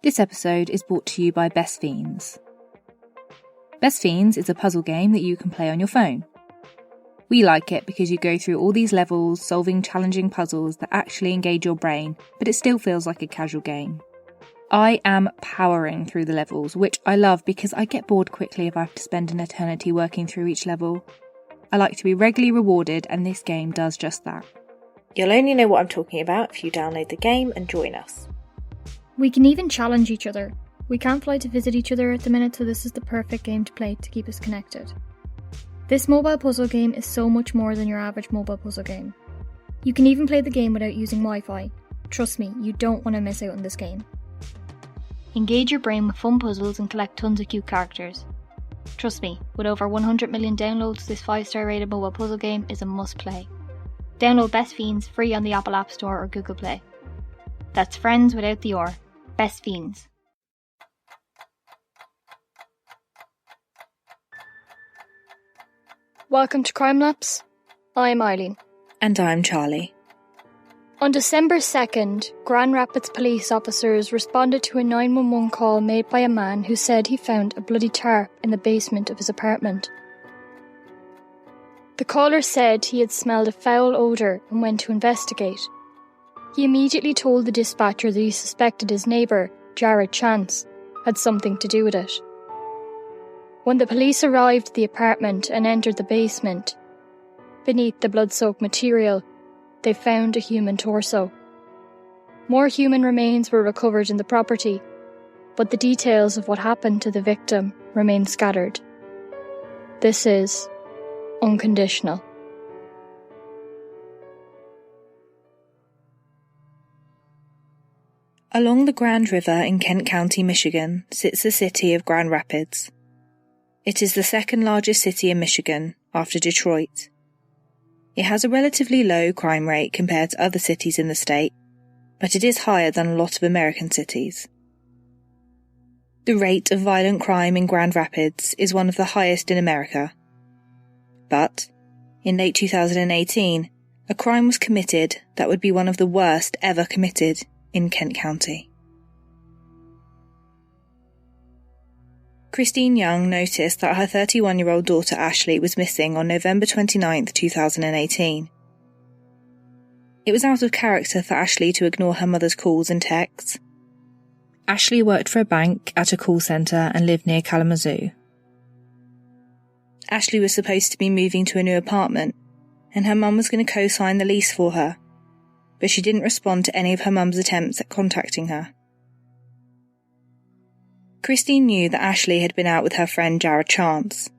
This episode is brought to you by Best Fiends. Best Fiends is a puzzle game that you can play on your phone. We like it because you go through all these levels solving challenging puzzles that actually engage your brain, but it still feels like a casual game. I am powering through the levels, which I love because I get bored quickly if I have to spend an eternity working through each level. I like to be regularly rewarded, and this game does just that. You'll only know what I'm talking about if you download the game and join us. We can even challenge each other. We can't fly to visit each other at the minute, so this is the perfect game to play to keep us connected. This mobile puzzle game is so much more than your average mobile puzzle game. You can even play the game without using Wi-Fi. Trust me, you don't want to miss out on this game. Engage your brain with fun puzzles and collect tons of cute characters. Trust me, with over 100 million downloads, this 5-star rated mobile puzzle game is a must play. Download Best Fiends free on the Apple App Store or Google Play. That's friends without the or. Best Fiends. Welcome to Crime Laps. I'm Eileen. And I'm Charlie. On December 2nd, Grand Rapids police officers responded to a 911 call made by a man who said he found a bloody tarp in the basement of his apartment. The caller said he had smelled a foul odour and went to investigate. He immediately told the dispatcher that he suspected his neighbour, Jared Chance, had something to do with it. When the police arrived at the apartment and entered the basement, beneath the blood-soaked material, they found a human torso. More human remains were recovered in the property, but the details of what happened to the victim remain scattered. This is Unconditional. Along the Grand River in Kent County, Michigan, sits the city of Grand Rapids. It is the second largest city in Michigan, after Detroit. It has a relatively low crime rate compared to other cities in the state, but it is higher than a lot of American cities. The rate of violent crime in Grand Rapids is one of the highest in America. But, in late 2018, a crime was committed that would be one of the worst ever committed in Kent County. Christine Young noticed that her 31-year-old daughter Ashley was missing on November 29, 2018. It was out of character for Ashley to ignore her mother's calls and texts. Ashley worked for a bank at a call centre and lived near Kalamazoo. Ashley was supposed to be moving to a new apartment, and her mum was going to co-sign the lease for her, but she didn't respond to any of her mum's attempts at contacting her. Christine knew that Ashley had been out with her friend Jared Chance,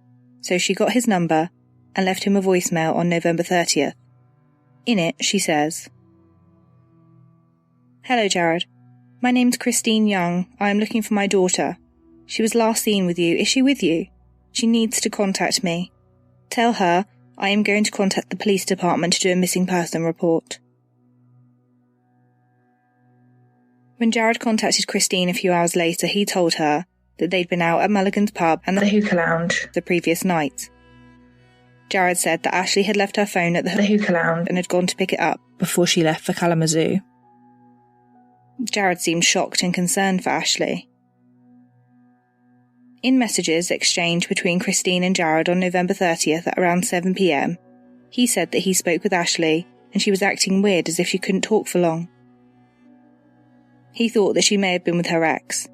so she got his number and left him a voicemail on November 30th. In it, she says, "Hello Jared, my name's Christine Young. I am looking for my daughter. She was last seen with you. Is she with you? She needs to contact me. Tell her I am going to contact the police department to do a missing person report." When Jared contacted Christine a few hours later, he told her that they'd been out at Mulligan's pub and the hookah lounge the previous night. Jared said that Ashley had left her phone at the hookah lounge and had gone to pick it up before she left for Kalamazoo. Jared seemed shocked and concerned for Ashley. In messages exchanged between Christine and Jared on November 30th at around 7 p.m, he said that he spoke with Ashley and she was acting weird as if she couldn't talk for long. He thought that she may have been with her ex.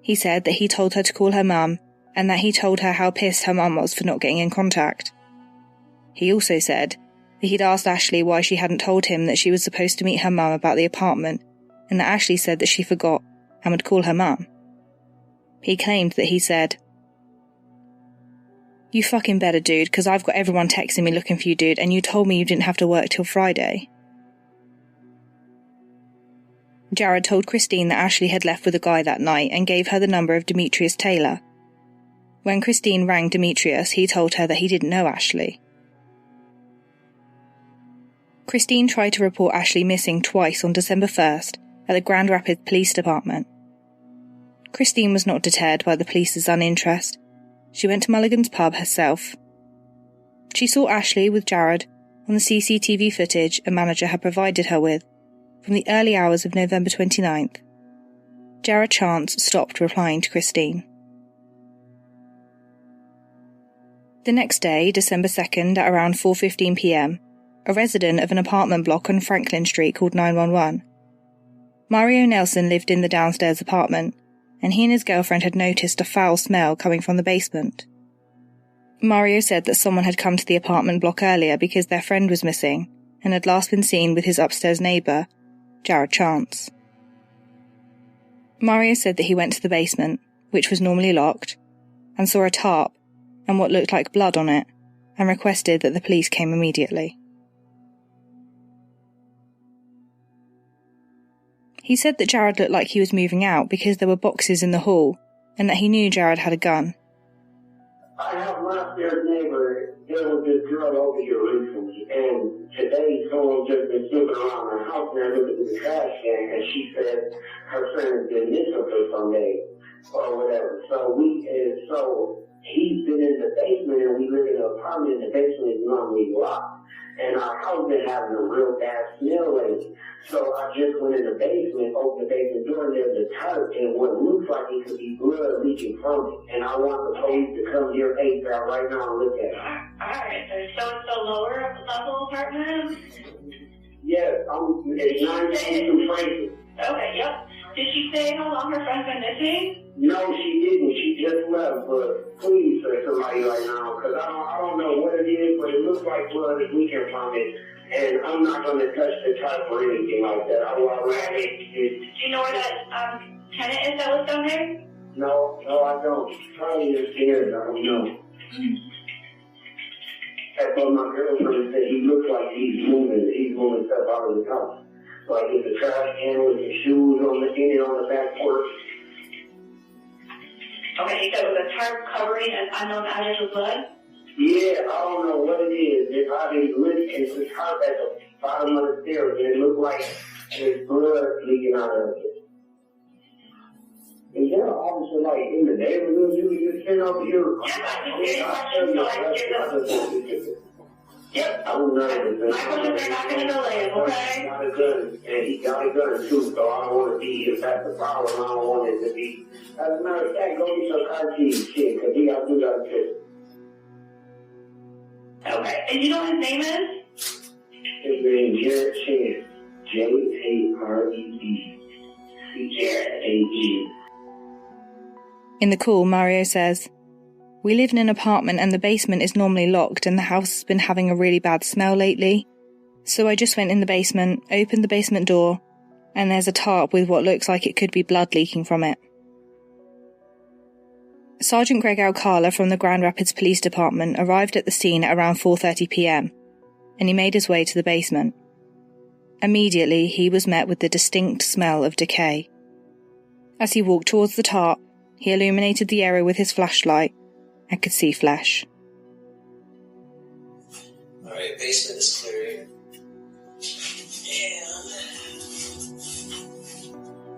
He said that he told her to call her mum and that he told her how pissed her mum was for not getting in contact. He also said that he'd asked Ashley why she hadn't told him that she was supposed to meet her mum about the apartment, and that Ashley said that she forgot and would call her mum. He claimed that he said, "You fucking better, dude, because I've got everyone texting me looking for you, dude, and you told me you didn't have to work till Friday." Jared told Christine that Ashley had left with a guy that night and gave her the number of Demetrius Taylor. When Christine rang Demetrius, he told her that he didn't know Ashley. Christine tried to report Ashley missing twice on December 1st at the Grand Rapids Police Department. Christine was not deterred by the police's uninterest. She went to Mulligan's pub herself. She saw Ashley with Jared on the CCTV footage a manager had provided her with from the early hours of November 29th. Jared Chance stopped replying to Christine. The next day, December 2nd, at around 4:15 p.m, a resident of an apartment block on Franklin Street called 911. Mario Nelson lived in the downstairs apartment, and he and his girlfriend had noticed a foul smell coming from the basement. Mario said that someone had come to the apartment block earlier because their friend was missing and had last been seen with his upstairs neighbour, Jared Chance. Mario said that he went to the basement, which was normally locked, and saw a tarp and what looked like blood on it, and requested that the police came immediately. He said that Jared looked like he was moving out because there were boxes in the hall, and that he knew Jared had a gun. I have my upstairs neighbor, there was this girl over here recently, and today someone just been snooping around her house and they're looking at the trash can, and she said her friend has been missing for some days, or whatever. So he's been in the basement, and we live in an apartment, and the basement is normally locked. And our house been having a real bad smell lately. So I just went in the basement, opened the basement door, and there's a tarp, and what looks like it could be blood leaking from it. And I want the police to come here ASAP right now and look at it. Alright, so it's the lower level apartment? Yes, it's 922 Franklin. Okay, yep. Did she say how long her friend's been missing? No, she didn't. She just left, but please for somebody right now, because I don't know what it is, but it looks like blood is leaking from it, and I'm not going to touch the tarp or anything like that. I will already. Do you know where that tenant is that was down there? No, I don't. Probably upstairs. I don't know. That's what my girlfriend said. He looks like he's moving stuff out of the house. Like there's a trash can with his shoes on the back porch. Okay, so it was a tarp covering an unknown object with blood? Yeah, I don't know what it is. It's a tarp at the bottom of the stairs, and it looked like there's blood leaking out of it. Is there an officer like in the neighborhood you can just send over here? Yep. I'm nervous. My questions are not going to delay him, okay? He got a gun, and he got a gun too, so I don't want to be, if that's the problem, I don't want it to be. As a matter of fact, go get some car keys, shit, because he got to shit. Okay, and you know what his name is? His name is Jared Chance. Jared. In the call, Mario says, "We live in an apartment and the basement is normally locked and the house has been having a really bad smell lately. So I just went in the basement, opened the basement door, and there's a tarp with what looks like it could be blood leaking from it." Sergeant Greg Alcala from the Grand Rapids Police Department arrived at the scene at around 4:30 p.m, and he made his way to the basement. Immediately, he was met with the distinct smell of decay. As he walked towards the tarp, he illuminated the area with his flashlight and could see flesh. Alright, basement is clear.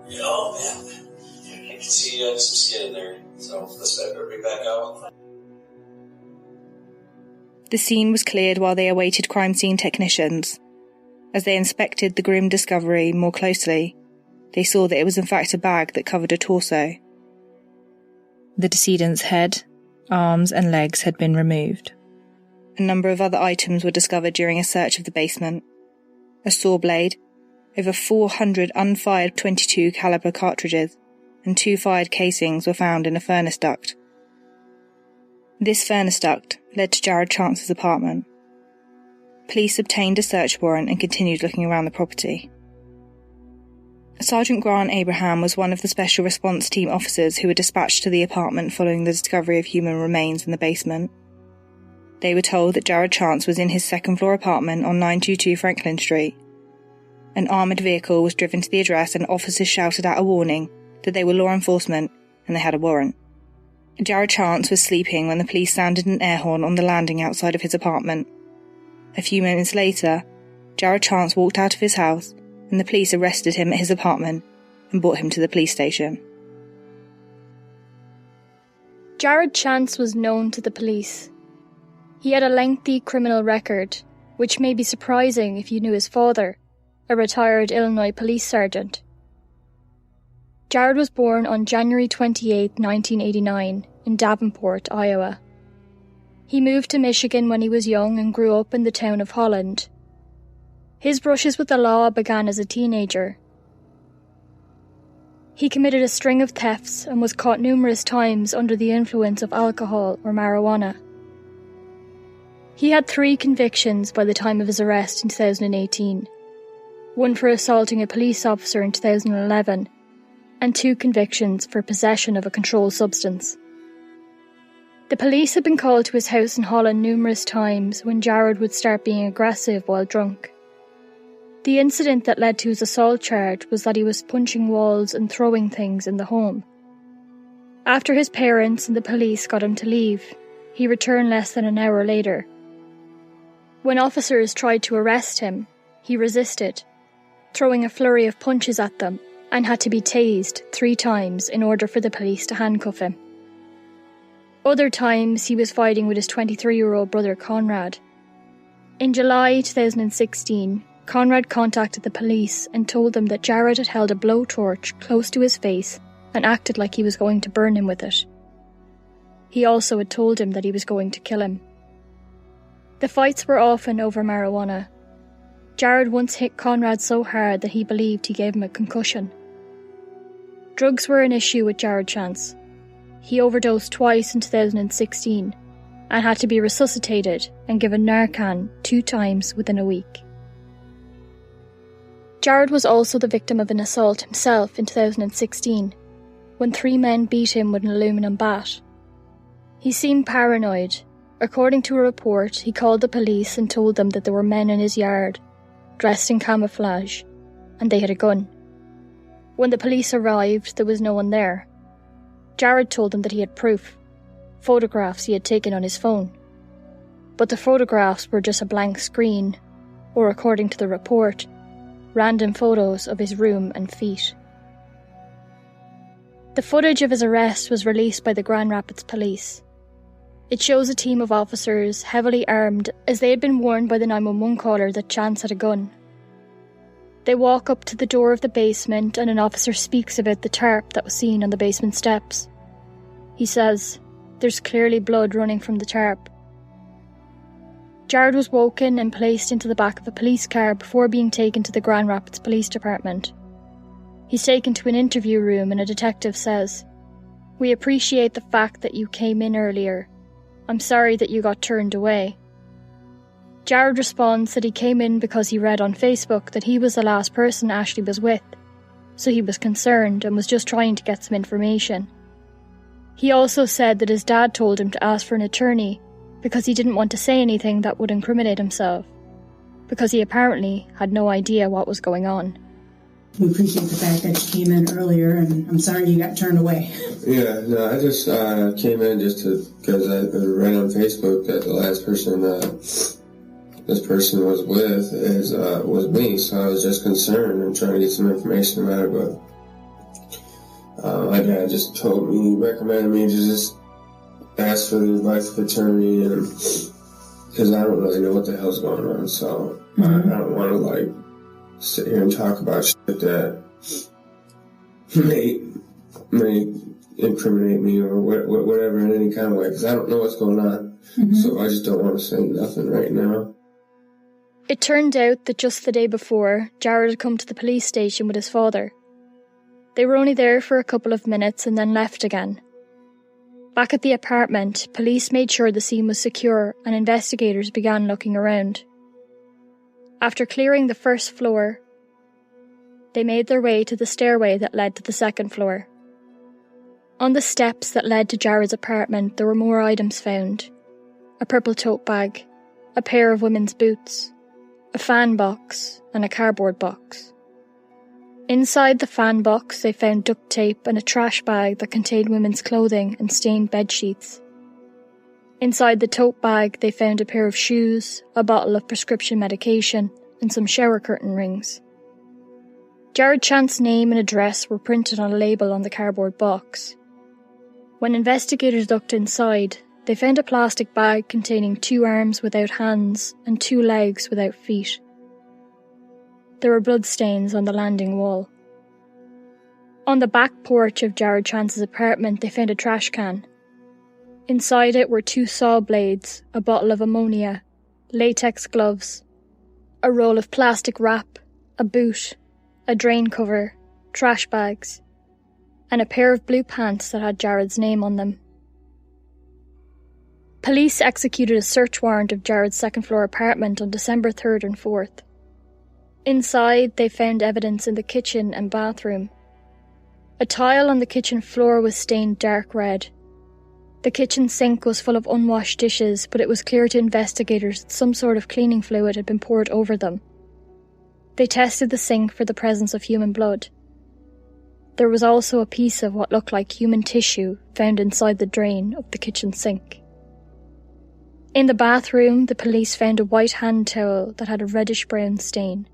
And oh man, I can see some skin in there. So let's bring back out. The scene was cleared while they awaited crime scene technicians. As they inspected the grim discovery more closely, they saw that it was in fact a bag that covered a torso. The decedent's head, arms and legs had been removed. A number of other items were discovered during a search of the basement. A saw blade, over 400 unfired .22 caliber cartridges, and 2 fired casings were found in a furnace duct. This furnace duct led to Jared Chance's apartment. Police obtained a search warrant and continued looking around the property. Sergeant Grant Abraham was one of the Special Response Team officers who were dispatched to the apartment following the discovery of human remains in the basement. They were told that Jared Chance was in his second-floor apartment on 922 Franklin Street. An armoured vehicle was driven to the address and officers shouted out a warning that they were law enforcement and they had a warrant. Jared Chance was sleeping when the police sounded an air horn on the landing outside of his apartment. A few moments later, Jared Chance walked out of his house and the police arrested him at his apartment and brought him to the police station. Jared Chance was known to the police. He had a lengthy criminal record, which may be surprising if you knew his father, a retired Illinois police sergeant. Jared was born on January 28, 1989, in Davenport, Iowa. He moved to Michigan when he was young and grew up in the town of Holland. His brushes with the law began as a teenager. He committed a string of thefts and was caught numerous times under the influence of alcohol or marijuana. He had 3 convictions by the time of his arrest in 2018, one for assaulting a police officer in 2011, and 2 convictions for possession of a controlled substance. The police had been called to his house in Holland numerous times when Jared would start being aggressive while drunk. The incident that led to his assault charge was that he was punching walls and throwing things in the home. After his parents and the police got him to leave, he returned less than an hour later. When officers tried to arrest him, he resisted, throwing a flurry of punches at them, and had to be tased 3 times in order for the police to handcuff him. Other times he was fighting with his 23-year-old brother Conrad. In July 2016, Conrad contacted the police and told them that Jared had held a blowtorch close to his face and acted like he was going to burn him with it. He also had told him that he was going to kill him. The fights were often over marijuana. Jared once hit Conrad so hard that he believed he gave him a concussion. Drugs were an issue with Jared Chance. He overdosed twice in 2016 and had to be resuscitated and given Narcan 2 times within a week. Jared was also the victim of an assault himself in 2016, when 3 men beat him with an aluminum bat. He seemed paranoid. According to a report, he called the police and told them that there were men in his yard, dressed in camouflage, and they had a gun. When the police arrived, there was no one there. Jared told them that he had proof, photographs he had taken on his phone. But the photographs were just a blank screen, or according to the report, random photos of his room and feet. The footage of his arrest was released by the Grand Rapids Police. It shows a team of officers heavily armed as they had been warned by the 911 caller that Chance had a gun. They walk up to the door of the basement and an officer speaks about the tarp that was seen on the basement steps. He says, "There's clearly blood running from the tarp." Jared was woken and placed into the back of a police car before being taken to the Grand Rapids Police Department. He's taken to an interview room and a detective says, "We appreciate the fact that you came in earlier. I'm sorry that you got turned away." Jared responds that he came in because he read on Facebook that he was the last person Ashley was with, so he was concerned and was just trying to get some information. He also said that his dad told him to ask for an attorney because he didn't want to say anything that would incriminate himself, because he apparently had no idea what was going on. We appreciate the fact that you came in earlier, and I'm sorry you got turned away. Yeah, no, I just came in just because I read on Facebook that the last person this person was with was me, so I was just concerned and trying to get some information about it, but my dad just recommended me to just ask for the advice of attorney, and because I don't really know what the hell's going on, so I don't want to sit here and talk about shit that may incriminate me or whatever in any kind of way, because I don't know what's going on. So I just don't want to say nothing right now. It turned out that just the day before, Jared had come to the police station with his father. They were only there for a couple of minutes and then left again. Back at the apartment, police made sure the scene was secure and investigators began looking around. After clearing the first floor, they made their way to the stairway that led to the second floor. On the steps that led to Jared's apartment, there were more items found. A purple tote bag, a pair of women's boots, a fan box, and a cardboard box. Inside the fan box, they found duct tape and a trash bag that contained women's clothing and stained bed sheets. Inside the tote bag, they found a pair of shoes, a bottle of prescription medication, and some shower curtain rings. Jared Chance's name and address were printed on a label on the cardboard box. When investigators looked inside, they found a plastic bag containing 2 arms without hands and 2 legs without feet. There were bloodstains on the landing wall. On the back porch of Jared Chance's apartment, they found a trash can. Inside it were 2 saw blades, a bottle of ammonia, latex gloves, a roll of plastic wrap, a boot, a drain cover, trash bags, and a pair of blue pants that had Jared's name on them. Police executed a search warrant of Jared's second-floor apartment on December 3rd and 4th. Inside, they found evidence in the kitchen and bathroom. A tile on the kitchen floor was stained dark red. The kitchen sink was full of unwashed dishes, but it was clear to investigators that some sort of cleaning fluid had been poured over them. They tested the sink for the presence of human blood. There was also a piece of what looked like human tissue found inside the drain of the kitchen sink. In the bathroom, the police found a white hand towel that had a reddish-brown stain.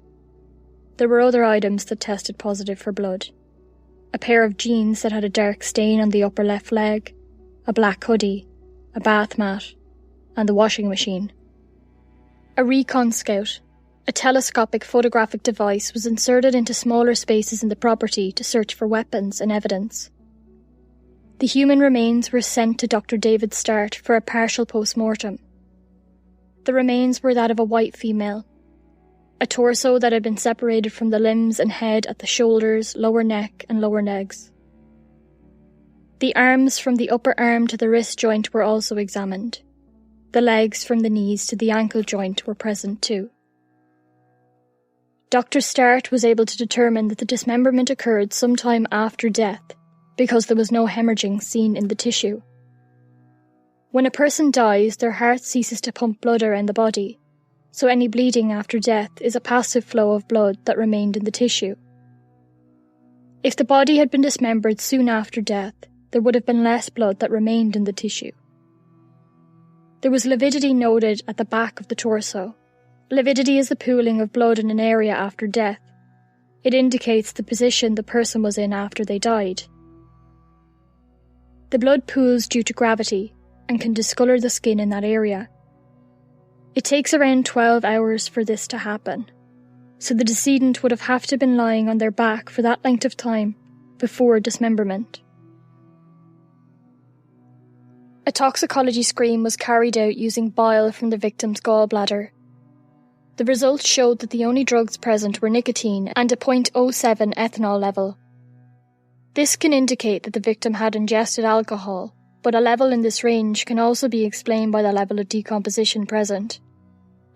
There were other items that tested positive for blood. A pair of jeans that had a dark stain on the upper left leg, a black hoodie, a bath mat, and the washing machine. A recon scout, a telescopic photographic device, was inserted into smaller spaces in the property to search for weapons and evidence. The human remains were sent to Dr. David Start for a partial post-mortem. The remains were that of a white female, a torso that had been separated from the limbs and head at the shoulders, lower neck, and lower legs. The arms from the upper arm to the wrist joint were also examined. The legs from the knees to the ankle joint were present too. Dr. Start was able to determine that the dismemberment occurred sometime after death because there was no hemorrhaging seen in the tissue. When a person dies, their heart ceases to pump blood around the body, so any bleeding after death is a passive flow of blood that remained in the tissue. If the body had been dismembered soon after death, there would have been less blood that remained in the tissue. There was lividity noted at the back of the torso. Lividity is the pooling of blood in an area after death. It indicates the position the person was in after they died. The blood pools due to gravity and can discolour the skin in that area. It takes around 12 hours for this to happen, so the decedent would have to been lying on their back for that length of time before dismemberment. A toxicology screen was carried out using bile from the victim's gallbladder. The results showed that the only drugs present were nicotine and a 0.07 ethanol level. This can indicate that the victim had ingested alcohol, but a level in this range can also be explained by the level of decomposition present.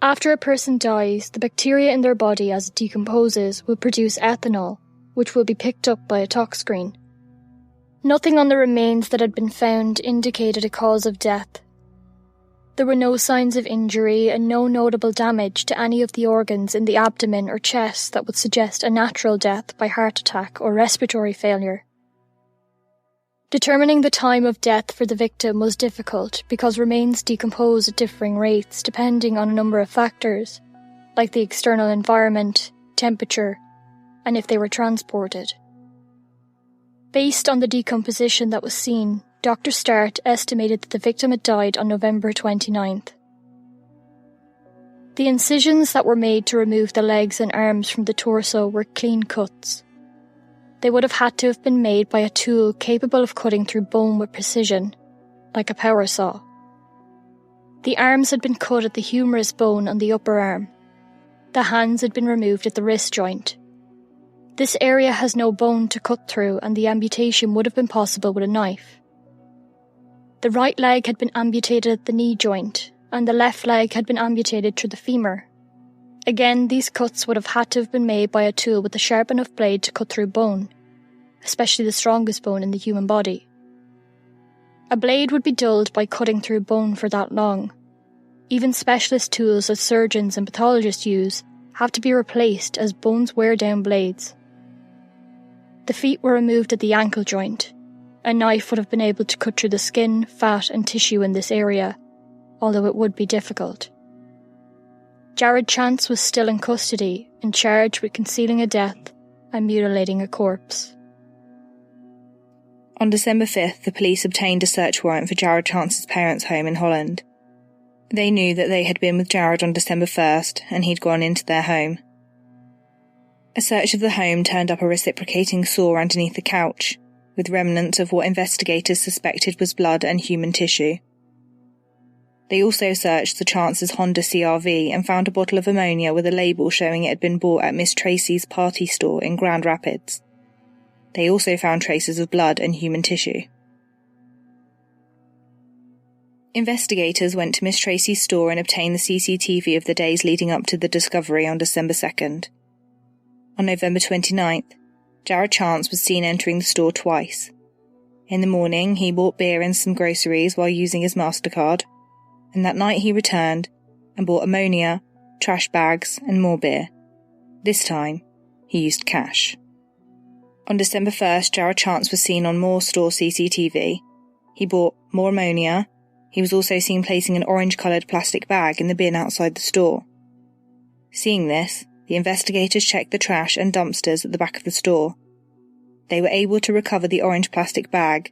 After a person dies, the bacteria in their body as it decomposes will produce ethanol, which will be picked up by a tox screen. Nothing on the remains that had been found indicated a cause of death. There were no signs of injury and no notable damage to any of the organs in the abdomen or chest that would suggest a natural death by heart attack or respiratory failure. Determining the time of death for the victim was difficult because remains decompose at differing rates depending on a number of factors, like the external environment, temperature, and if they were transported. Based on the decomposition that was seen, Dr. Start estimated that the victim had died on November 29th. The incisions that were made to remove the legs and arms from the torso were clean cuts. They would have had to have been made by a tool capable of cutting through bone with precision, like a power saw. The arms had been cut at the humerus bone on the upper arm. The hands had been removed at the wrist joint. This area has no bone to cut through, and the amputation would have been possible with a knife. The right leg had been amputated at the knee joint, and the left leg had been amputated through the femur. Again, these cuts would have had to have been made by a tool with a sharp enough blade to cut through bone, especially the strongest bone in the human body. A blade would be dulled by cutting through bone for that long. Even specialist tools that surgeons and pathologists use have to be replaced as bones wear down blades. The feet were removed at the ankle joint. A knife would have been able to cut through the skin, fat and tissue in this area, although it would be difficult. Jared Chance was still in custody and charged with concealing a death and mutilating a corpse. On December 5th, the police obtained a search warrant for Jared Chance's parents' home in Holland. They knew that they had been with Jared on December 1st and he'd gone into their home. A search of the home turned up a reciprocating sore underneath the couch, with remnants of what investigators suspected was blood and human tissue. They also searched the Chance's Honda CR-V and found a bottle of ammonia with a label showing it had been bought at Miss Tracy's party store in Grand Rapids. They also found traces of blood and human tissue. Investigators went to Miss Tracy's store and obtained the CCTV of the days leading up to the discovery on December 2nd. On November 29th, Jared Chance was seen entering the store twice. In the morning, he bought beer and some groceries while using his MasterCard, and that night he returned and bought ammonia, trash bags, and more beer. This time, he used cash. On December 1st, Jared Chance was seen on more store CCTV. He bought more ammonia. He was also seen placing an orange-coloured plastic bag in the bin outside the store. Seeing this, the investigators checked the trash and dumpsters at the back of the store. They were able to recover the orange plastic bag,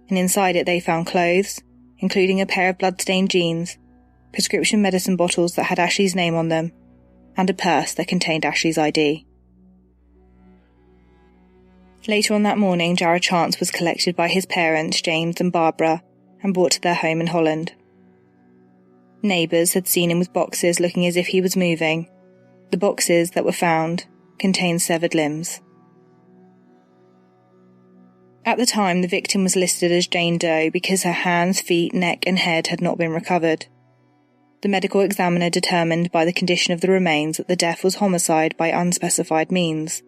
and inside it they found clothes, including a pair of blood-stained jeans, prescription medicine bottles that had Ashley's name on them, and a purse that contained Ashley's ID. Later on that morning, Jared Chance was collected by his parents, James and Barbara, and brought to their home in Holland. Neighbours had seen him with boxes looking as if he was moving. The boxes that were found contained severed limbs. At the time, the victim was listed as Jane Doe because her hands, feet, neck and head had not been recovered. The medical examiner determined by the condition of the remains that the death was homicide by unspecified means.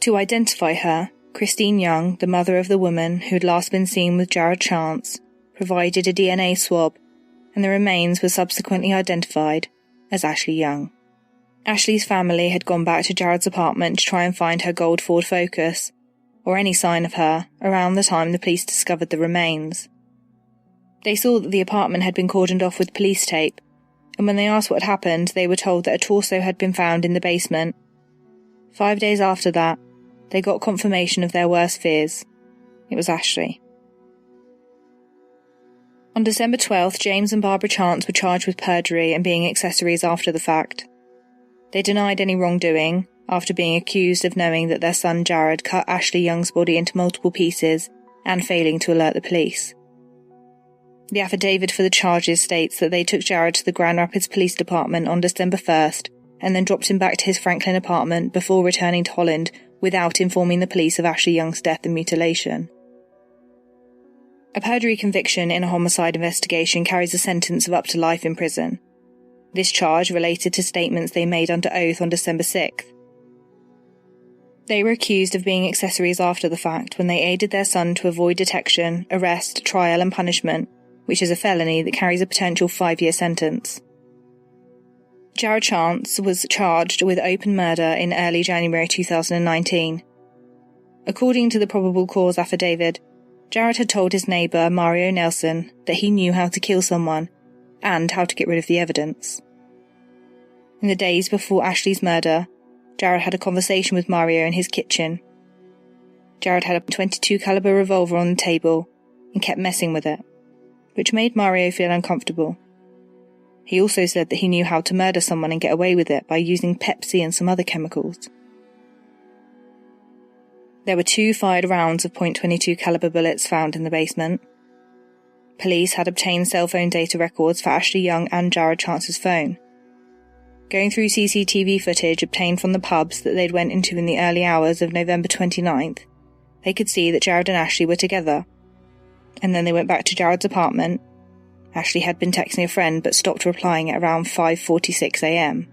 To identify her, Christine Young, the mother of the woman who had last been seen with Jared Chance, provided a DNA swab, and the remains were subsequently identified as Ashley Young. Ashley's family had gone back to Jared's apartment to try and find her gold Ford Focus, or any sign of her, around the time the police discovered the remains. They saw that the apartment had been cordoned off with police tape, and when they asked what had happened, they were told that a torso had been found in the basement. 5 days after that, they got confirmation of their worst fears. It was Ashley. On December 12th, James and Barbara Chance were charged with perjury and being accessories after the fact. They denied any wrongdoing, after being accused of knowing that their son Jared cut Ashley Young's body into multiple pieces and failing to alert the police. The affidavit for the charges states that they took Jared to the Grand Rapids Police Department on December 1st and then dropped him back to his Franklin apartment before returning to Holland without informing the police of Ashley Young's death and mutilation. A perjury conviction in a homicide investigation carries a sentence of up to life in prison. This charge related to statements they made under oath on December 6th. They were accused of being accessories after the fact when they aided their son to avoid detection, arrest, trial and punishment, which is a felony that carries a potential 5-year sentence. Jared Chance was charged with open murder in early January 2019. According to the probable cause affidavit, Jared had told his neighbour, Mario Nelson, that he knew how to kill someone and how to get rid of the evidence. In the days before Ashley's murder, Jared had a conversation with Mario in his kitchen. Jared had a .22 caliber revolver on the table and kept messing with it, which made Mario feel uncomfortable. He also said that he knew how to murder someone and get away with it by using Pepsi and some other chemicals. There were 2 fired rounds of .22 caliber bullets found in the basement. Police had obtained cell phone data records for Ashley Young and Jared Chance's phone. Going through CCTV footage obtained from the pubs that they'd went into in the early hours of November 29th, they could see that Jared and Ashley were together. And then they went back to Jared's apartment. Ashley had been texting a friend but stopped replying at around 5:46 a.m.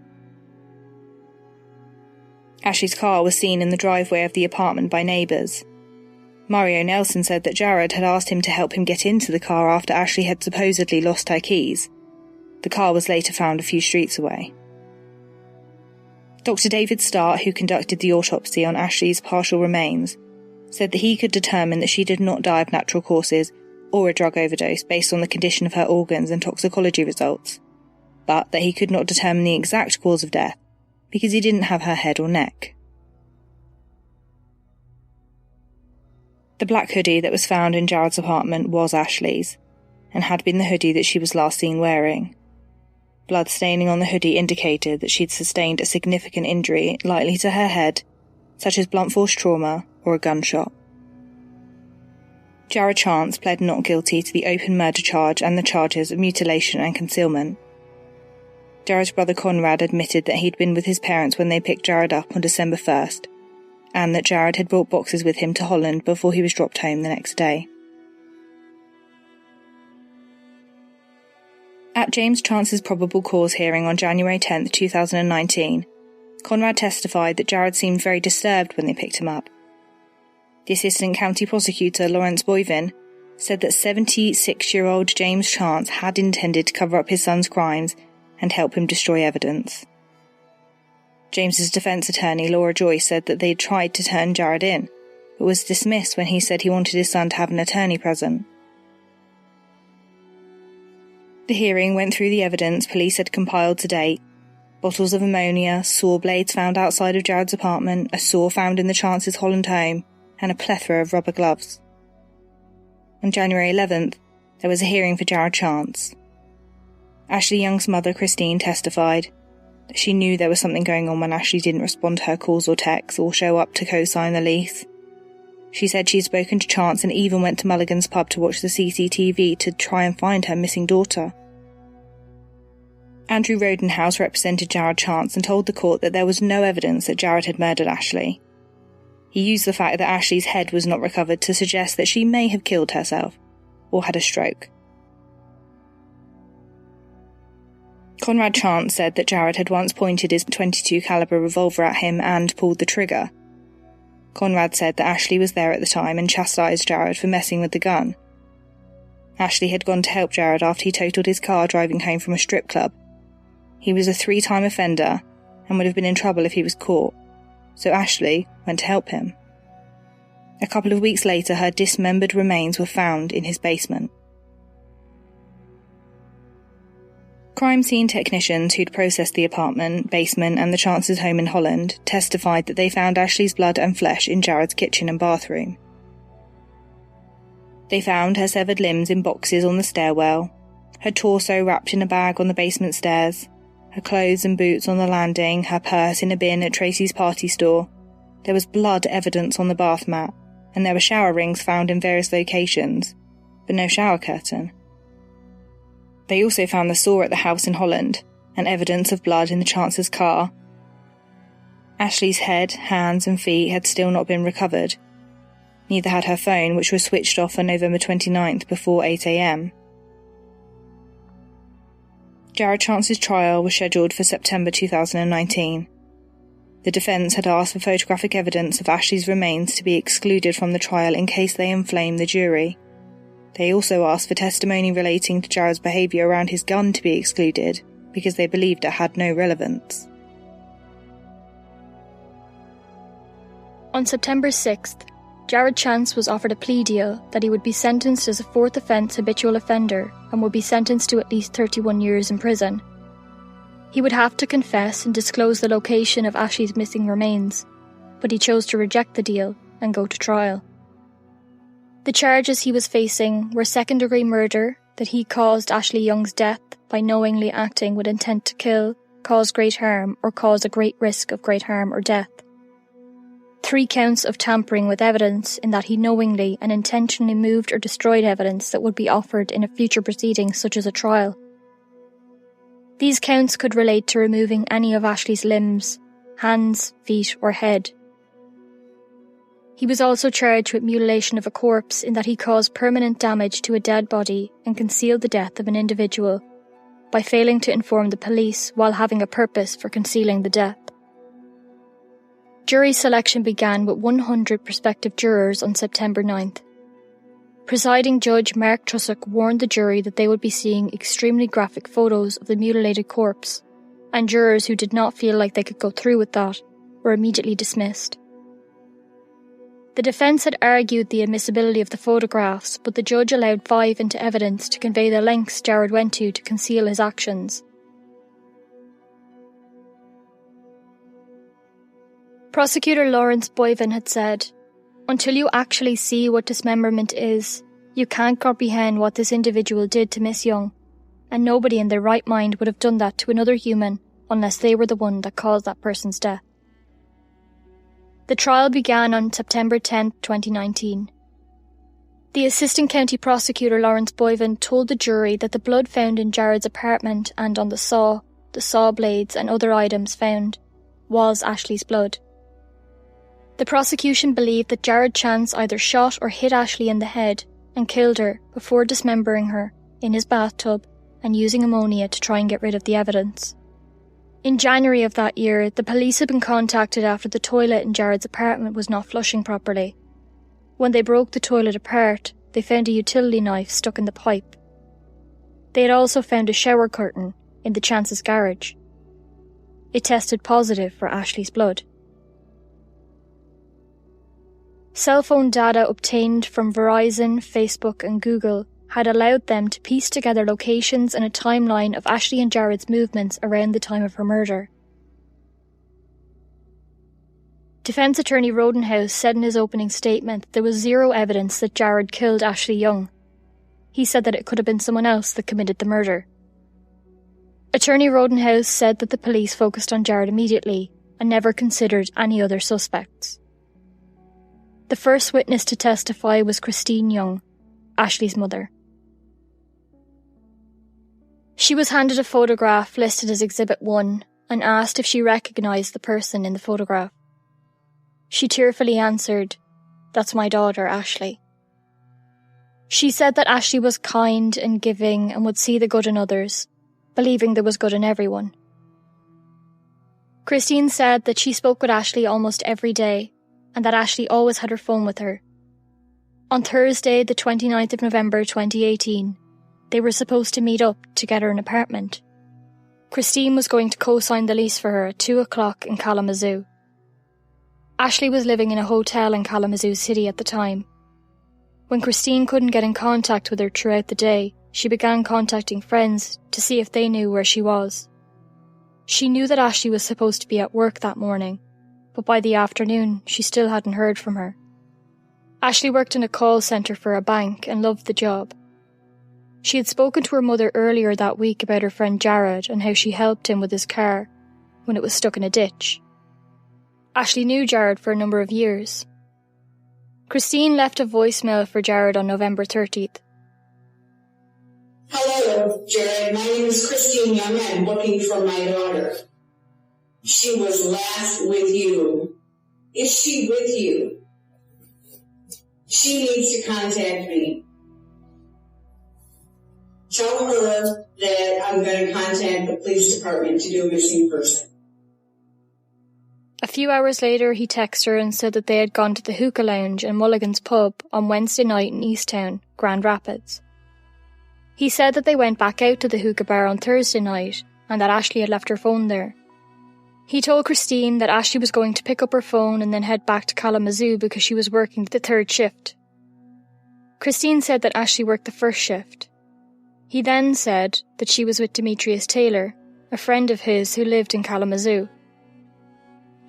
Ashley's car was seen in the driveway of the apartment by neighbours. Mario Nelson said that Jared had asked him to help him get into the car after Ashley had supposedly lost her keys. The car was later found a few streets away. Dr. David Starr, who conducted the autopsy on Ashley's partial remains, said that he could determine that she did not die of natural causes or a drug overdose based on the condition of her organs and toxicology results, but that he could not determine the exact cause of death because he didn't have her head or neck. The black hoodie that was found in Jared's apartment was Ashley's, and had been the hoodie that she was last seen wearing. Blood staining on the hoodie indicated that she'd sustained a significant injury likely to her head, such as blunt force trauma or a gunshot. Jared Chance pled not guilty to the open murder charge and the charges of mutilation and concealment. Jared's brother Conrad admitted that he'd been with his parents when they picked Jared up on December 1st, and that Jared had brought boxes with him to Holland before he was dropped home the next day. At James Chance's probable cause hearing on January 10, 2019, Conrad testified that Jared seemed very disturbed when they picked him up. The Assistant County Prosecutor, Lawrence Boivin, said that 76-year-old James Chance had intended to cover up his son's crimes and help him destroy evidence. James's defence attorney, Laura Joy, said that they had tried to turn Jared in, but was dismissed when he said he wanted his son to have an attorney present. The hearing went through the evidence police had compiled to date: bottles of ammonia, saw blades found outside of Jared's apartment, a saw found in the Chance's Holland home, and a plethora of rubber gloves. On January 11th, there was a hearing for Jared Chance. Ashley Young's mother, Christine, testified that she knew there was something going on when Ashley didn't respond to her calls or texts or show up to co-sign the lease. She said she'd spoken to Chance and even went to Mulligan's pub to watch the CCTV to try and find her missing daughter. Andrew Rodenhouse represented Jared Chance and told the court that there was no evidence that Jared had murdered Ashley. He used the fact that Ashley's head was not recovered to suggest that she may have killed herself or had a stroke. Conrad Chance said that Jared had once pointed his .22 caliber revolver at him and pulled the trigger. Conrad said that Ashley was there at the time and chastised Jared for messing with the gun. Ashley had gone to help Jared after he totaled his car driving home from a strip club. He was a 3-time offender and would have been in trouble if he was caught, so Ashley went to help him. A couple of weeks later, her dismembered remains were found in his basement. Crime scene technicians who'd processed the apartment, basement and the Chance's home in Holland testified that they found Ashley's blood and flesh in Jared's kitchen and bathroom. They found her severed limbs in boxes on the stairwell, her torso wrapped in a bag on the basement stairs, her clothes and boots on the landing, her purse in a bin at Tracy's party store. There was blood evidence on the bath mat, and there were shower rings found in various locations, but no shower curtain. They also found the saw at the house in Holland, and evidence of blood in the Chance's car. Ashley's head, hands and feet had still not been recovered. Neither had her phone, which was switched off on November 29th before 8 a.m. Jared Chance's trial was scheduled for September 2019. The defence had asked for photographic evidence of Ashley's remains to be excluded from the trial in case they inflame the jury. They also asked for testimony relating to Jared's behaviour around his gun to be excluded, because they believed it had no relevance. On September 6th, Jared Chance was offered a plea deal that he would be sentenced as a 4th offence habitual offender and would be sentenced to at least 31 years in prison. He would have to confess and disclose the location of Ashley's missing remains, but he chose to reject the deal and go to trial. The charges he was facing were second-degree murder, that he caused Ashley Young's death by knowingly acting with intent to kill, cause great harm, or cause a great risk of great harm or death. 3 counts of tampering with evidence in that he knowingly and intentionally moved or destroyed evidence that would be offered in a future proceeding such as a trial. These counts could relate to removing any of Ashley's limbs, hands, feet or head. He was also charged with mutilation of a corpse in that he caused permanent damage to a dead body and concealed the death of an individual by failing to inform the police while having a purpose for concealing the death. Jury selection began with 100 prospective jurors on September 9th. Presiding Judge Mark Trussock warned the jury that they would be seeing extremely graphic photos of the mutilated corpse, and jurors who did not feel like they could go through with that were immediately dismissed. The defence had argued the admissibility of the photographs, but the judge allowed 5 into evidence to convey the lengths Jared went to conceal his actions. Prosecutor Lawrence Boivin had said, "Until you actually see what dismemberment is, you can't comprehend what this individual did to Miss Young. and nobody in their right mind would have done that to another human unless they were the one that caused that person's death. The trial began on September 10, 2019. The Assistant County Prosecutor Lawrence Boyven told the jury that the blood found in Jared's apartment and on the saw blades and other items found was Ashley's blood. The prosecution believed that Jared Chance either shot or hit Ashley in the head and killed her before dismembering her in his bathtub and using ammonia to try and get rid of the evidence. In January of that year, the police had been contacted after the toilet in Jared's apartment was not flushing properly. When they broke the toilet apart, they found a utility knife stuck in the pipe. They had also found a shower curtain in the Chance's garage. It tested positive for Ashley's blood. Cell phone data obtained from Verizon, Facebook and Google had allowed them to piece together locations and a timeline of Ashley and Jared's movements around the time of her murder. Defence Attorney Rodenhouse said in his opening statement that there was zero evidence that Jared killed Ashley Young. He said that it could have been someone else that committed the murder. Attorney Rodenhouse said that the police focused on Jared immediately and never considered any other suspects. The first witness to testify was Christine Young, Ashley's mother. She was handed a photograph listed as Exhibit 1 and asked if she recognised the person in the photograph. She tearfully answered, "That's my daughter, Ashley." She said that Ashley was kind and giving and would see the good in others, believing there was good in everyone. Christine said that she spoke with Ashley almost every day and that Ashley always had her phone with her. On Thursday, the 29th of November 2018, they were supposed to meet up to get her an apartment. Christine was going to co-sign the lease for her at 2 o'clock in Kalamazoo. Ashley was living in a hotel in Kalamazoo City at the time. When Christine couldn't get in contact with her throughout the day, she began contacting friends to see if they knew where she was. She knew that Ashley was supposed to be at work that morning, but by the afternoon she still hadn't heard from her. Ashley worked in a call centre for a bank and loved the job. She had spoken to her mother earlier that week about her friend Jared and how she helped him with his car when it was stuck in a ditch. Ashley knew Jared for a number of years. Christine left a voicemail for Jared on November 30th. "Hello, Jared. My name is Christine Young. I'm looking for my daughter. She was last with you. Is she with you? She needs to contact me. Tell her that I'm going to contact the police department to do a missing person." A few hours later, he texted her and said that they had gone to the hookah lounge in Mulligan's pub on Wednesday night in Easttown, Grand Rapids. He said that they went back out to the hookah bar on Thursday night and that Ashley had left her phone there. He told Christine that Ashley was going to pick up her phone and then head back to Kalamazoo because she was working the third shift. Christine said that Ashley worked the first shift. He then said that she was with Demetrius Taylor, a friend of his who lived in Kalamazoo.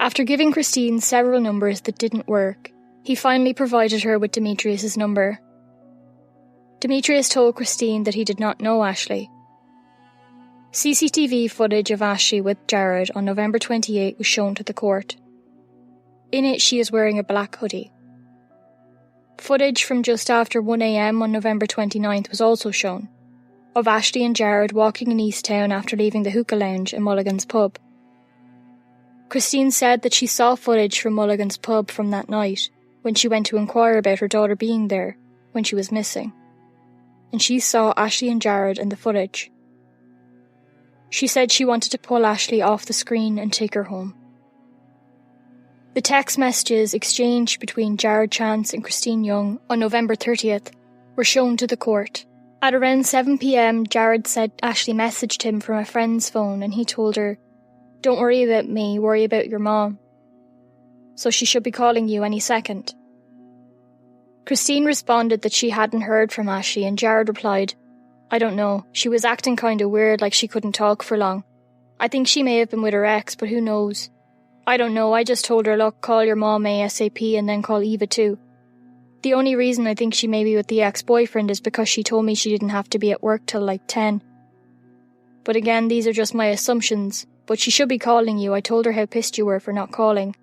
After giving Christine several numbers that didn't work, he finally provided her with Demetrius's number. Demetrius told Christine that he did not know Ashley. CCTV footage of Ashley with Jared on November 28 was shown to the court. In it, she is wearing a black hoodie. Footage from just after 1 a.m. on November 29th was also shown, of Ashley and Jared walking in Easttown after leaving the hookah lounge in Mulligan's pub. Christine said that she saw footage from Mulligan's pub from that night when she went to inquire about her daughter being there when she was missing, and she saw Ashley and Jared in the footage. She said she wanted to pull Ashley off the screen and take her home. The text messages exchanged between Jared Chance and Christine Young on November 30th were shown to the court. At around 7 p.m, Jared said Ashley messaged him from a friend's phone and he told her, "Don't worry about me, worry about your mom. So she should be calling you any second." Christine responded that she hadn't heard from Ashley and Jared replied, "I don't know, she was acting kinda weird like she couldn't talk for long. I think she may have been with her ex, but who knows. I don't know, I just told her, look, call your mom ASAP and then call Eva too. The only reason I think she may be with the ex-boyfriend is because she told me she didn't have to be at work till like 10. But again, these are just my assumptions. But she should be calling you. I told her how pissed you were for not calling.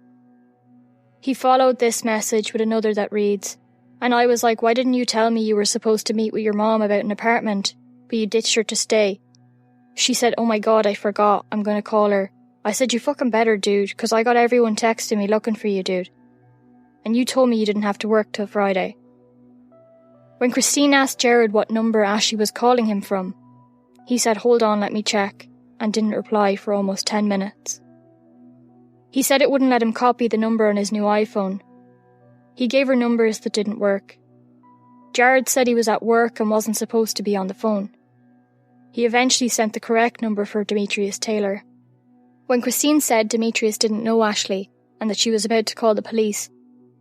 He followed this message with another that reads, and I was like, why didn't you tell me you were supposed to meet with your mom about an apartment, but you ditched her to stay? She said, oh my god, I forgot. I'm going to call her. I said, you fucking better, dude, because I got everyone texting me looking for you, dude. And you told me you didn't have to work till Friday. When Christine asked Jared what number Ashley was calling him from, he said, hold on, let me check, and didn't reply for almost 10 minutes. He said it wouldn't let him copy the number on his new iPhone. He gave her numbers that didn't work. Jared said he was at work and wasn't supposed to be on the phone. He eventually sent the correct number for Demetrius Taylor. When Christine said Demetrius didn't know Ashley and that she was about to call the police,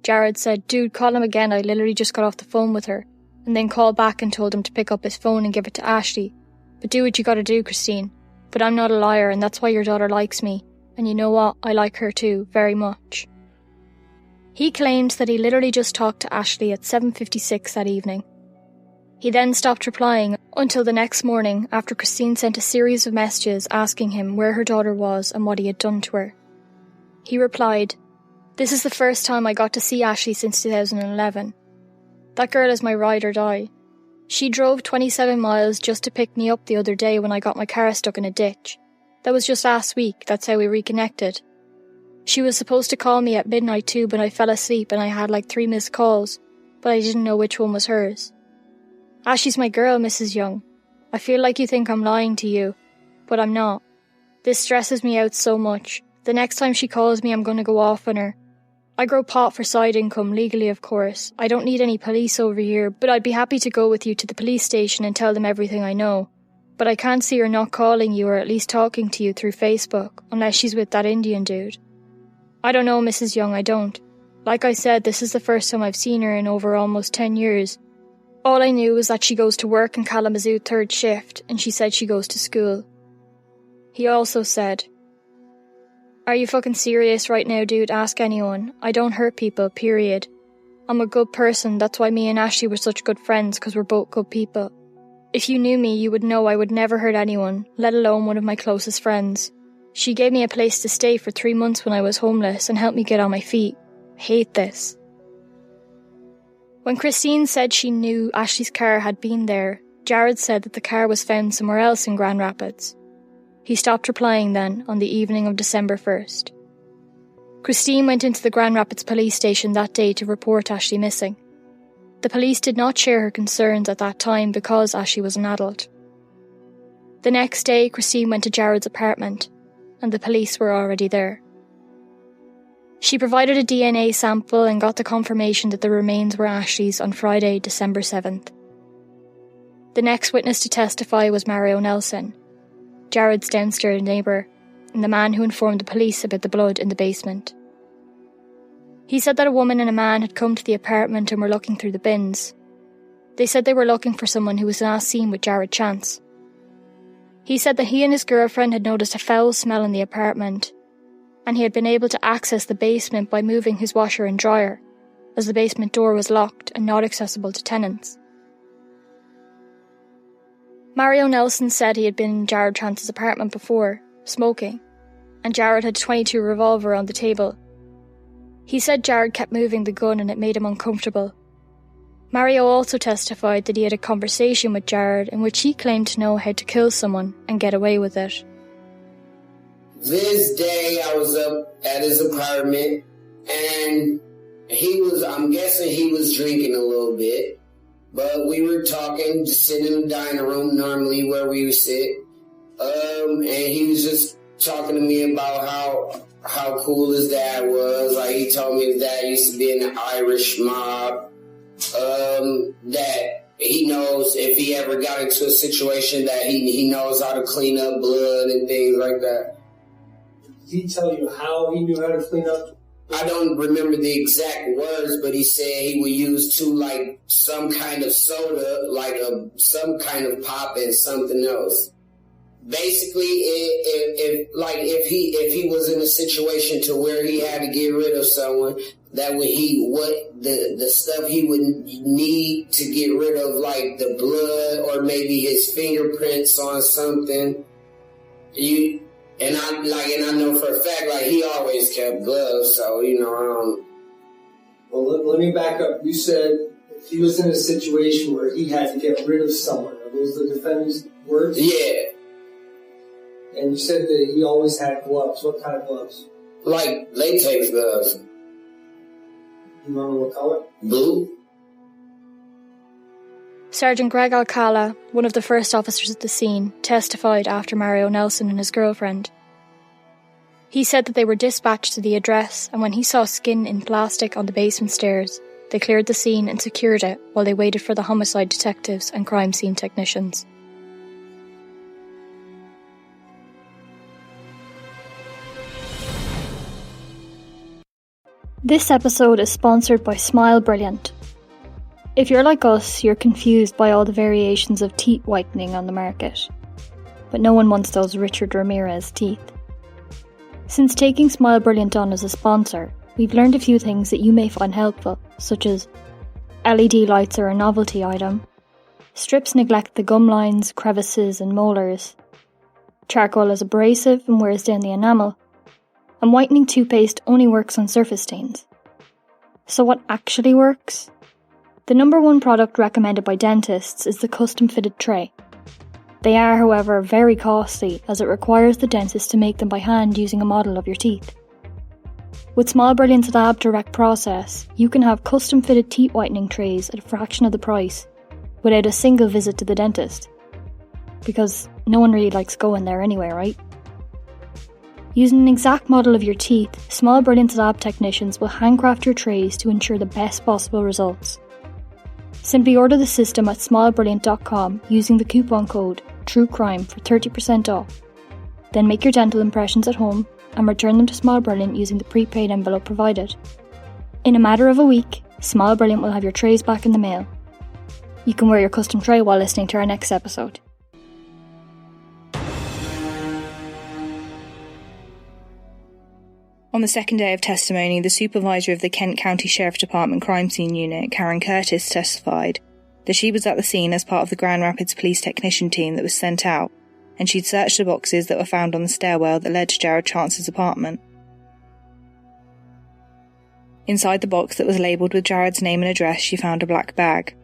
Jared said, dude, call him again, I literally just got off the phone with her, and then called back and told him to pick up his phone and give it to Ashley. But do what you gotta do, Christine. But I'm not a liar, and that's why your daughter likes me. And you know what? I like her too, very much. He claimed that he literally just talked to Ashley at 7:56 that evening. He then stopped replying until the next morning after Christine sent a series of messages asking him where her daughter was and what he had done to her. He replied, this is the first time I got to see Ashley since 2011. That girl is my ride or die. She drove 27 miles just to pick me up the other day when I got my car stuck in a ditch. That was just last week, that's how we reconnected. She was supposed to call me at midnight too, but I fell asleep and I had like 3 missed calls, but I didn't know which one was hers. Ashley's my girl, Mrs. Young. I feel like you think I'm lying to you, but I'm not. This stresses me out so much. The next time she calls me, I'm going to go off on her. I grow pot for side income, legally of course. I don't need any police over here, but I'd be happy to go with you to the police station and tell them everything I know. But I can't see her not calling you or at least talking to you through Facebook, unless she's with that Indian dude. I don't know, Mrs. Young, I don't. Like I said, this is the first time I've seen her in over almost 10 years. All I knew was that she goes to work in Kalamazoo 3rd shift, and she said she goes to school. He also said, are you fucking serious right now, dude? Ask anyone. I don't hurt people, period. I'm a good person, that's why me and Ashley were such good friends, because we're both good people. If you knew me, you would know I would never hurt anyone, let alone one of my closest friends. She gave me a place to stay for 3 months when I was homeless and helped me get on my feet. I hate this. When Christine said she knew Ashley's car had been there, Jared said that the car was found somewhere else in Grand Rapids. He stopped replying then on the evening of December 1st. Christine went into the Grand Rapids police station that day to report Ashley missing. The police did not share her concerns at that time because Ashley was an adult. The next day, Christine went to Jared's apartment, and the police were already there. She provided a DNA sample and got the confirmation that the remains were Ashley's on Friday, December 7th. The next witness to testify was Mario Nelson, Jared's downstairs neighbour, and the man who informed the police about the blood in the basement. He said that a woman and a man had come to the apartment and were looking through the bins. They said they were looking for someone who was last seen with Jared Chance. He said that he and his girlfriend had noticed a foul smell in the apartment, and he had been able to access the basement by moving his washer and dryer, as the basement door was locked and not accessible to tenants. Mario Nelson said he had been in Jared Chance's apartment before, smoking, and Jared had a .22 revolver on the table. He said Jared kept moving the gun and it made him uncomfortable. Mario also testified that he had a conversation with Jared in which he claimed to know how to kill someone and get away with it. This day I was up at his apartment and I'm guessing he was drinking a little bit, but we were talking, just sitting in the dining room normally where we would sit, and he was just talking to me about how cool his dad was. Like, he told me his dad used to be in the Irish mob, that he knows if he ever got into a situation that he knows how to clean up blood and things like that. Did he tell you how he knew how to clean up? I don't remember the exact words, but he said he would use some kind of soda, some kind of pop and something else. Basically, if he was in a situation to where he had to get rid of someone, the stuff he would need to get rid of, like the blood or maybe his fingerprints on something, And I know for a fact, like, he always kept gloves, so, I don't... Well, let me back up. You said he was in a situation where he had to get rid of someone. Are those the defendant's words? Yeah. And you said that he always had gloves. What kind of gloves? Like latex gloves. You remember what color? Blue. Sergeant Greg Alcala, one of the first officers at the scene, testified after Mario Nelson and his girlfriend. He said that they were dispatched to the address, and when he saw skin in plastic on the basement stairs, they cleared the scene and secured it while they waited for the homicide detectives and crime scene technicians. This episode is sponsored by Smile Brilliant. If you're like us, you're confused by all the variations of teeth whitening on the market. But no one wants those Richard Ramirez teeth. Since taking Smile Brilliant on as a sponsor, we've learned a few things that you may find helpful, such as LED lights are a novelty item, strips neglect the gum lines, crevices and molars, charcoal is abrasive and wears down the enamel, and whitening toothpaste only works on surface stains. So what actually works? The number one product recommended by dentists is the custom-fitted tray. They are, however, very costly as it requires the dentist to make them by hand using a model of your teeth. With Smile Brilliant's lab direct process, you can have custom-fitted teeth whitening trays at a fraction of the price, without a single visit to the dentist. Because no one really likes going there anyway, right? Using an exact model of your teeth, Smile Brilliant's lab technicians will handcraft your trays to ensure the best possible results. Simply order the system at smilebrilliant.com using the coupon code TRUECRIME for 30% off. Then make your dental impressions at home and return them to Smile Brilliant using the prepaid envelope provided. In a matter of a week, Smile Brilliant will have your trays back in the mail. You can wear your custom tray while listening to our next episode. On the second day of testimony, the supervisor of the Kent County Sheriff Department Crime Scene Unit, Karen Curtis, testified that she was at the scene as part of the Grand Rapids Police technician team that was sent out, and she'd searched the boxes that were found on the stairwell that led to Jared Chance's apartment. Inside the box that was labelled with Jared's name and address, she found a black bag.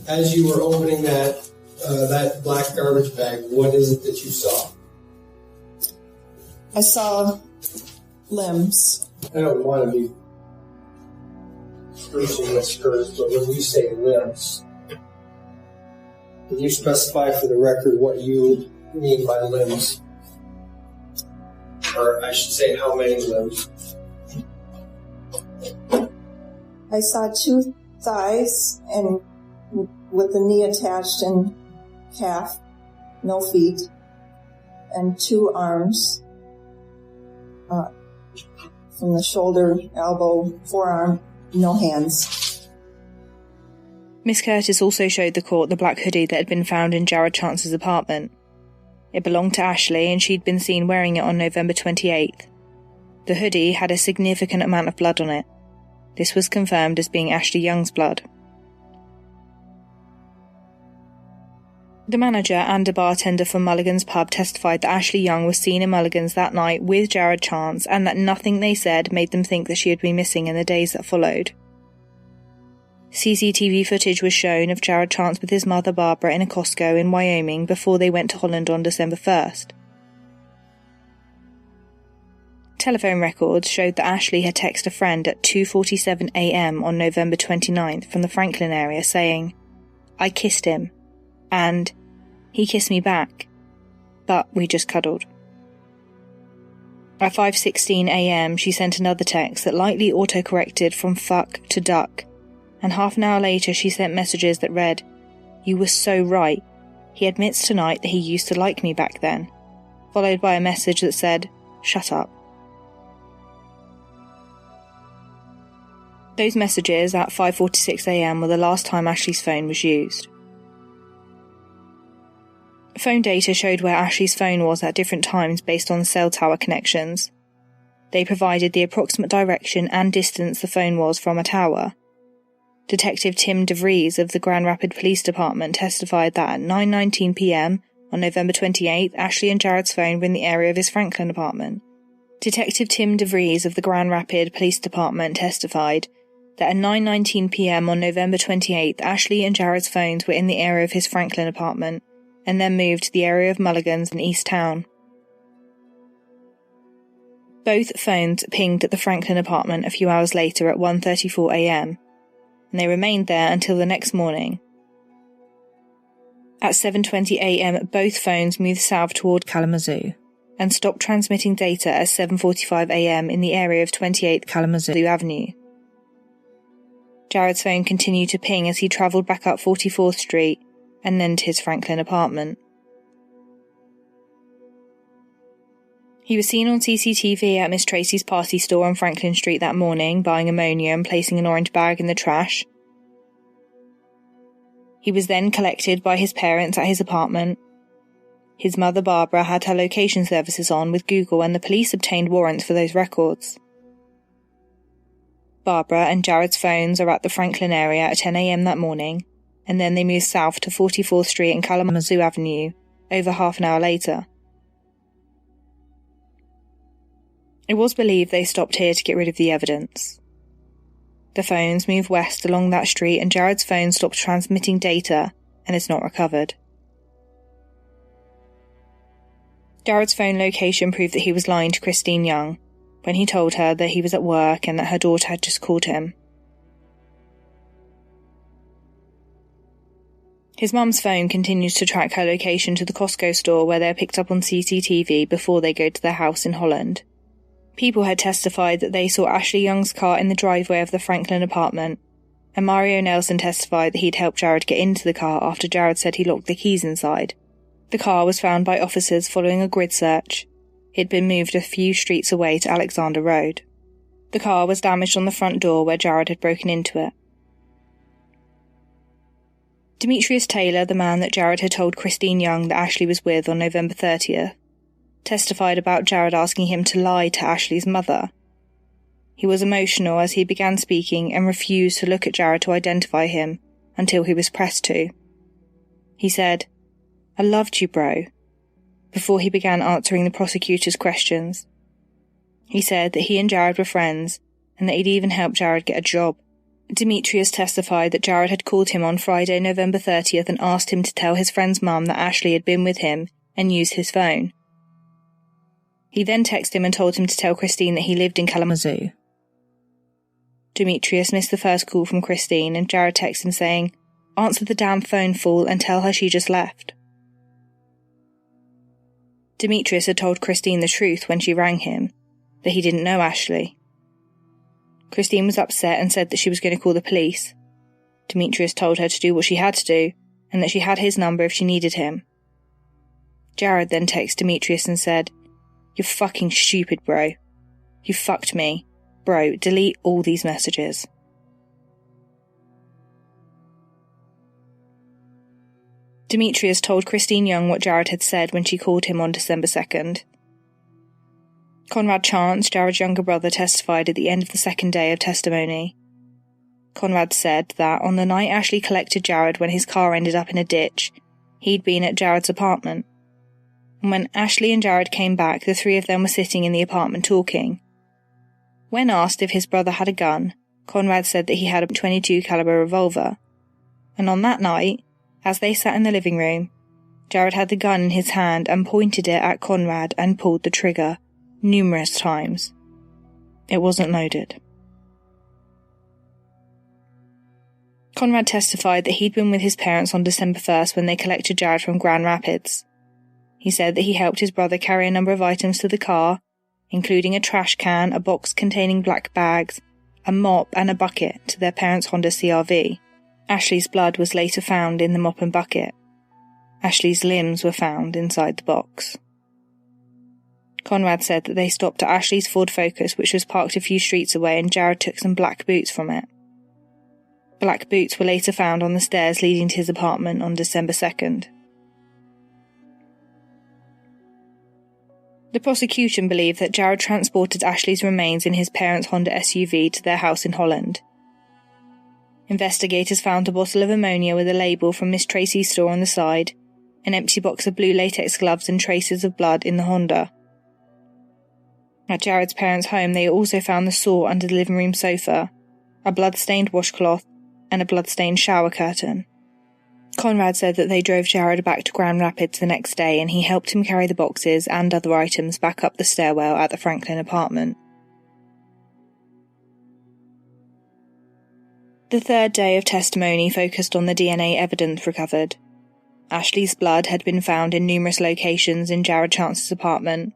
As you were opening that black garbage bag, what is it that you saw? I saw limbs. I don't want to be pushing this first, but when you say limbs, can you specify for the record what you mean by limbs? Or I should say, how many limbs? I saw 2 thighs and with the knee attached and calf, no feet, and 2 arms. From the shoulder, elbow, forearm, no hands. Miss Curtis also showed the court the black hoodie that had been found in Jared Chance's apartment. It belonged to Ashley and she'd been seen wearing it on November 28th. The hoodie had a significant amount of blood on it. This was confirmed as being Ashley Young's blood. The manager and a bartender from Mulligan's pub testified that Ashley Young was seen in Mulligan's that night with Jared Chance and that nothing they said made them think that she had been missing in the days that followed. CCTV footage was shown of Jared Chance with his mother Barbara in a Costco in Wyoming before they went to Holland on December 1st. Telephone records showed that Ashley had texted a friend at 2:47 a.m. on November 29th from the Franklin area saying, "I kissed him," and "he kissed me back, but we just cuddled." At 5:16 a.m. she sent another text that lightly autocorrected from fuck to duck, and half an hour later she sent messages that read, "You were so right. He admits tonight that he used to like me back then," followed by a message that said, "Shut up." Those messages at 5:46 a.m. were the last time Ashley's phone was used. Phone data showed where Ashley's phone was at different times based on cell tower connections. They provided the approximate direction and distance the phone was from a tower. Detective Tim DeVries of the Grand Rapids Police Department testified that at 9:19 p.m. On November 28th, Ashley and Jared's phone were in the area of his Franklin apartment. Detective Tim DeVries of the Grand Rapids Police Department testified that at 9:19 p.m. on November 28th, Ashley and Jared's phones were in the area of his Franklin apartment and then moved to the area of Mulligan's in East Town. Both phones pinged at the Franklin apartment a few hours later at 1:34 a.m, and they remained there until the next morning. At 7:20 a.m, both phones moved south toward Kalamazoo and stopped transmitting data at 7:45 a.m. in the area of 28th Kalamazoo Avenue. Jared's phone continued to ping as he travelled back up 44th Street and then to his Franklin apartment. He was seen on CCTV at Miss Tracy's party store on Franklin Street that morning, buying ammonia and placing an orange bag in the trash. He was then collected by his parents at his apartment. His mother Barbara had her location services on with Google, and the police obtained warrants for those records. Barbara and Jared's phones are at the Franklin area at 10 a.m. that morning, and then they moved south to 44th Street and Kalamazoo Avenue over half an hour later. It was believed they stopped here to get rid of the evidence. The phones moved west along that street, and Jared's phone stopped transmitting data and is not recovered. Jared's phone location proved that he was lying to Christine Young when he told her that he was at work and that her daughter had just called him. His mum's phone continues to track her location to the Costco store where they are picked up on CCTV before they go to their house in Holland. People had testified that they saw Ashley Young's car in the driveway of the Franklin apartment, and Mario Nelson testified that he'd helped Jared get into the car after Jared said he locked the keys inside. The car was found by officers following a grid search. It had been moved a few streets away to Alexander Road. The car was damaged on the front door where Jared had broken into it. Demetrius Taylor, the man that Jared had told Christine Young that Ashley was with on November 30th, testified about Jared asking him to lie to Ashley's mother. He was emotional as he began speaking and refused to look at Jared to identify him until he was pressed to. He said, "I loved you, bro," before he began answering the prosecutor's questions. He said that he and Jared were friends and that he'd even helped Jared get a job. Demetrius testified that Jared had called him on Friday, November 30th and asked him to tell his friend's mum that Ashley had been with him and used his phone. He then texted him and told him to tell Christine that he lived in Kalamazoo. Demetrius missed the first call from Christine, and Jared texted him saying, "Answer the damn phone, fool, and tell her she just left." Demetrius had told Christine the truth when she rang him, that he didn't know Ashley. Christine was upset and said that she was going to call the police. Demetrius told her to do what she had to do, and that she had his number if she needed him. Jared then texted Demetrius and said, "You're fucking stupid, bro. You fucked me. Bro, delete all these messages." Demetrius told Christine Young what Jared had said when she called him on December 2nd. Conrad Chance, Jared's younger brother, testified at the end of the second day of testimony. Conrad said that on the night Ashley collected Jared when his car ended up in a ditch, he'd been at Jared's apartment. And when Ashley and Jared came back, the three of them were sitting in the apartment talking. When asked if his brother had a gun, Conrad said that he had a .22 caliber revolver. And on that night, as they sat in the living room, Jared had the gun in his hand and pointed it at Conrad and pulled the trigger numerous times. It wasn't loaded. Conrad testified that he'd been with his parents on December 1st when they collected Jared from Grand Rapids. He said that he helped his brother carry a number of items to the car, including a trash can, a box containing black bags, a mop and a bucket to their parents' Honda CR-V. Ashley's blood was later found in the mop and bucket. Ashley's limbs were found inside the box. Conrad said that they stopped at Ashley's Ford Focus, which was parked a few streets away, and Jared took some black boots from it. Black boots were later found on the stairs leading to his apartment on December 2nd. The prosecution believed that Jared transported Ashley's remains in his parents' Honda SUV to their house in Holland. Investigators found a bottle of ammonia with a label from Miss Tracy's store on the side, an empty box of blue latex gloves and traces of blood in the Honda. At Jared's parents' home, they also found the saw under the living room sofa, a blood-stained washcloth, and a blood-stained shower curtain. Conrad said that they drove Jared back to Grand Rapids the next day and he helped him carry the boxes and other items back up the stairwell at the Franklin apartment. The third day of testimony focused on the DNA evidence recovered. Ashley's blood had been found in numerous locations in Jared Chance's apartment.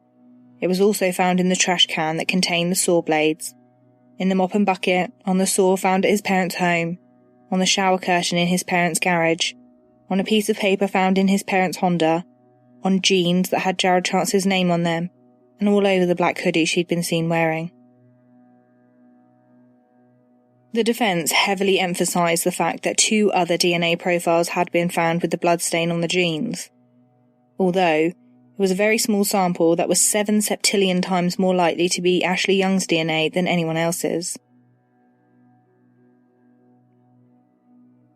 It was also found in the trash can that contained the saw blades, in the mop and bucket, on the saw found at his parents' home, on the shower curtain in his parents' garage, on a piece of paper found in his parents' Honda, on jeans that had Jared Chance's name on them, and all over the black hoodie she'd been seen wearing. The defence heavily emphasised the fact that 2 other DNA profiles had been found with the bloodstain on the jeans, although it was a very small sample that was 7 septillion times more likely to be Ashley Young's DNA than anyone else's.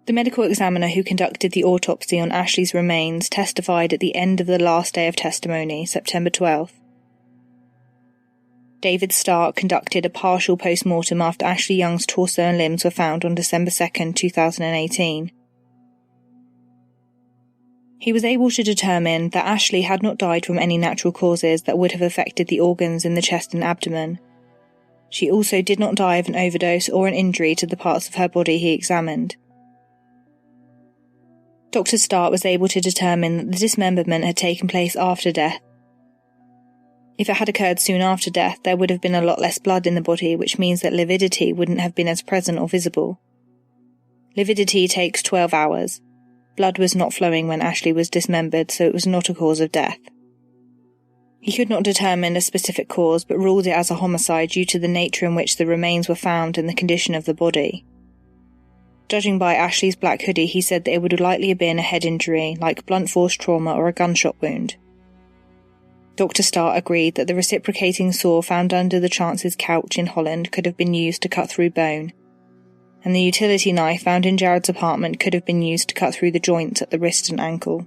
The medical examiner who conducted the autopsy on Ashley's remains testified at the end of the last day of testimony, September 12th. David Stark conducted a partial post-mortem after Ashley Young's torso and limbs were found on December 2nd, 2018. He was able to determine that Ashley had not died from any natural causes that would have affected the organs in the chest and abdomen. She also did not die of an overdose or an injury to the parts of her body he examined. Dr. Stark was able to determine that the dismemberment had taken place after death. If it had occurred soon after death, there would have been a lot less blood in the body, which means that lividity wouldn't have been as present or visible. Lividity takes 12 hours. Blood was not flowing when Ashley was dismembered, so it was not a cause of death. He could not determine a specific cause, but ruled it as a homicide due to the nature in which the remains were found and the condition of the body. Judging by Ashley's black hoodie, he said that it would likely have been a head injury, like blunt force trauma or a gunshot wound. Dr. Starr agreed that the reciprocating saw found under the Chance's couch in Holland could have been used to cut through bone, and the utility knife found in Jared's apartment could have been used to cut through the joints at the wrist and ankle.